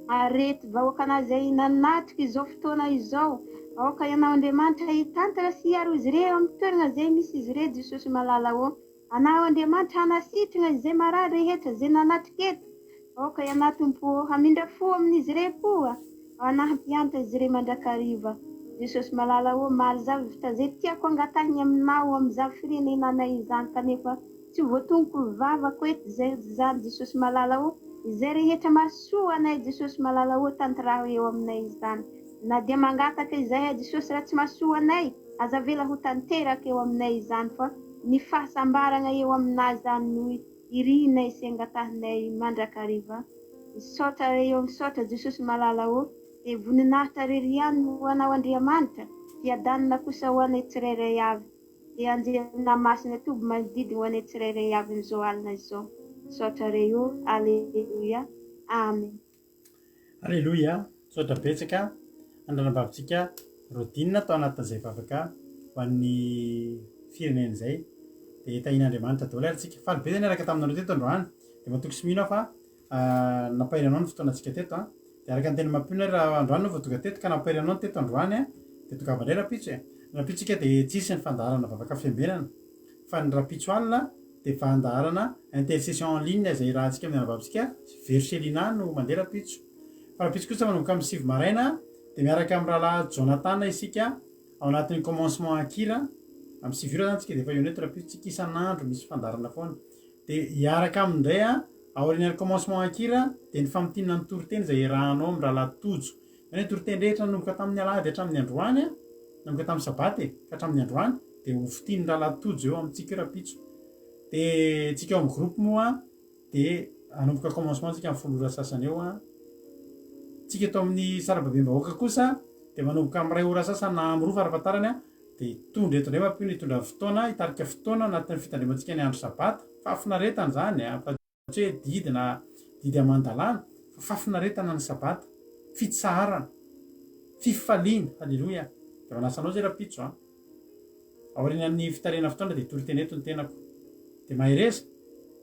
Arety vahoaka anazy izay nanatrika izao fotoana izao. Aoka ianao Andriamanitra hitantara sy hiaro izy ireo amin'ny toerana izay misy izy ireo Jesosy malala ho. Anao Andriamanitra hanasitrana izay marary rehetra izay nanatrika eto. Aoka ianao Tompo hamindra fo amin'izy ireo koa. Hanampianta izy ireo mandrakariva. Jesosy malala ho maro zavatra izay tiako angatahiny aminao amin'izany firenenanay izany kanefa tsy voatonoko vavako eto izany Jesosy malala ho. Izay rehetra mahasoa anay Jesosy malala ho tantaraho eo aminay izany. Na dia mangataka izay Jesosy raha tsy mahasoa anay, aza vela ho tanteraka eo aminay izany fa ny fahasambarana eo aminazy zany no irina isengatanay mandrakariva misaotra eo misaotra Jesosy malala o dia voninahitra rery ihany ho anao Andriamanitra dia danina kosa ho anay tsirairay avy dia anjena masina toby manodidy ho anay tsirairay avy n'izao alina izao misaotra reo aleluia amen Aleloia, misaotra betsaka andranam-bavitsika rodinina tao anatin'izay vavaka ho an'ny firenena izay dia tahin'Andriamanitra daholo ary tsika faly be zany araka taminareo teto androany dia matoky sy mino aho fa nampairanao ny fotoanantsika teto dia araka ny tena mampino raha androany no vao tonga teto ka nampairanao ny teto androany dia tonga avandray rapitso rapitsika dia tsisy ny fandaharana vavaka fiambenana fa ny rapitso alina dia fandaharana intercession en ligne izay rahantsika amin'ny anavavitsika verselina no mandeha rapitso fa rapitso kosa manomboka amin'ny 7 maraina dia miaraka amin'ny rahalahy Jonathan isika ao anatin'ny commencement akira amin'ny 7 zany tsika dia efa eo neto rapitsika isan'andro misy fandaharana foana dia hiaraka amindray aorian'ny commencement akira dia ny famotinana ny toriteny izay rahanao amin'ny rahalahy Tojo ny toriteny rehetra nanomboka tamin'ny alahady hatramin'ny androany nanomboka tamin'ny sabaty ka hatramin'ny androany dia hofitiany rahalahy Tojo eo amintsika rapitso dia tsika eo amin'ny groupe moa dia anomboka commencement tsika amin'ny 10 ora sasany eo tsika eto amin'ny sarababem-bahoaka kosa dia manomboka amin'ny 2 ora sasany na amin'ny 2 farafatarany dia tondra eto indray mampino hitondra fotoana hitarika fotoana anatin'ny fitandrimantsika ny andro sabata fafinaretana zany fa tsy hoe didy na didy amandalana fa fafinaretana ny sabata fitsaharana fifaliana halleloia dia manasanao zay rapitso aorian'ny fitarena fotoana dia toriteny eto ny tenako dia mahereza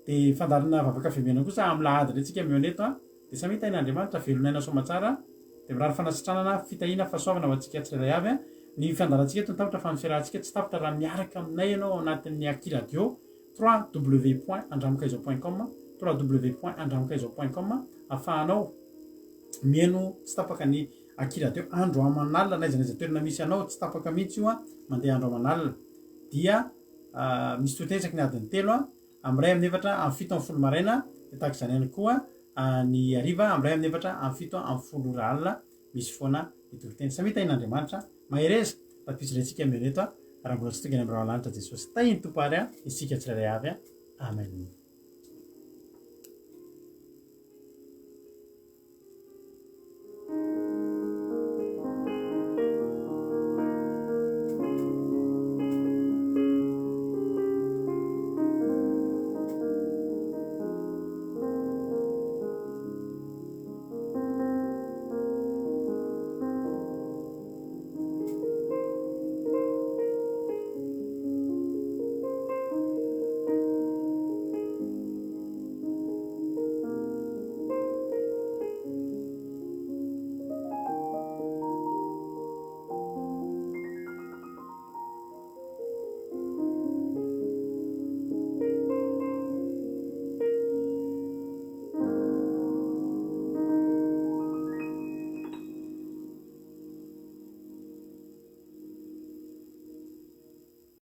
dia fandarana vavaka fiambenana kosa amin'ny lahady indray tsika meo neto dia samy tahin'Andriamanitra velonaina somatsara dia mirary fanasitranana fitahiana fahasoavana ho antsika tsirairay avy ny fandarantsika eto ny tapitra fa ny fiarahantsika tsy tapitra raha miaraka aminay ianao anatin'ny akiradio www.andramokaizo.com www.andramokaizo.com ahafahanao mieno tsy tapaka ny akiradio andro aman'alina na iza toerana misy anao tsy tapaka mihitsy io mandeha andro aman'alina dia misy toetensaky ny adiny 3 amin'ny 1 amin'ny 4 amin'ny 7 amin'ny folo maraina dia tahaka izany ihany koa ny ariva amin'ny 1 amin'ny 4 amin'ny 7 amin'ny folo ora alina misy foana itoroteny samy tahin'Andriamanitra mahereza rapitsorantsika meo neto raha mbola tsy tonga any amin'ny rahalanitra Jesosy tahiny tompo ary isika tsirairay avy amen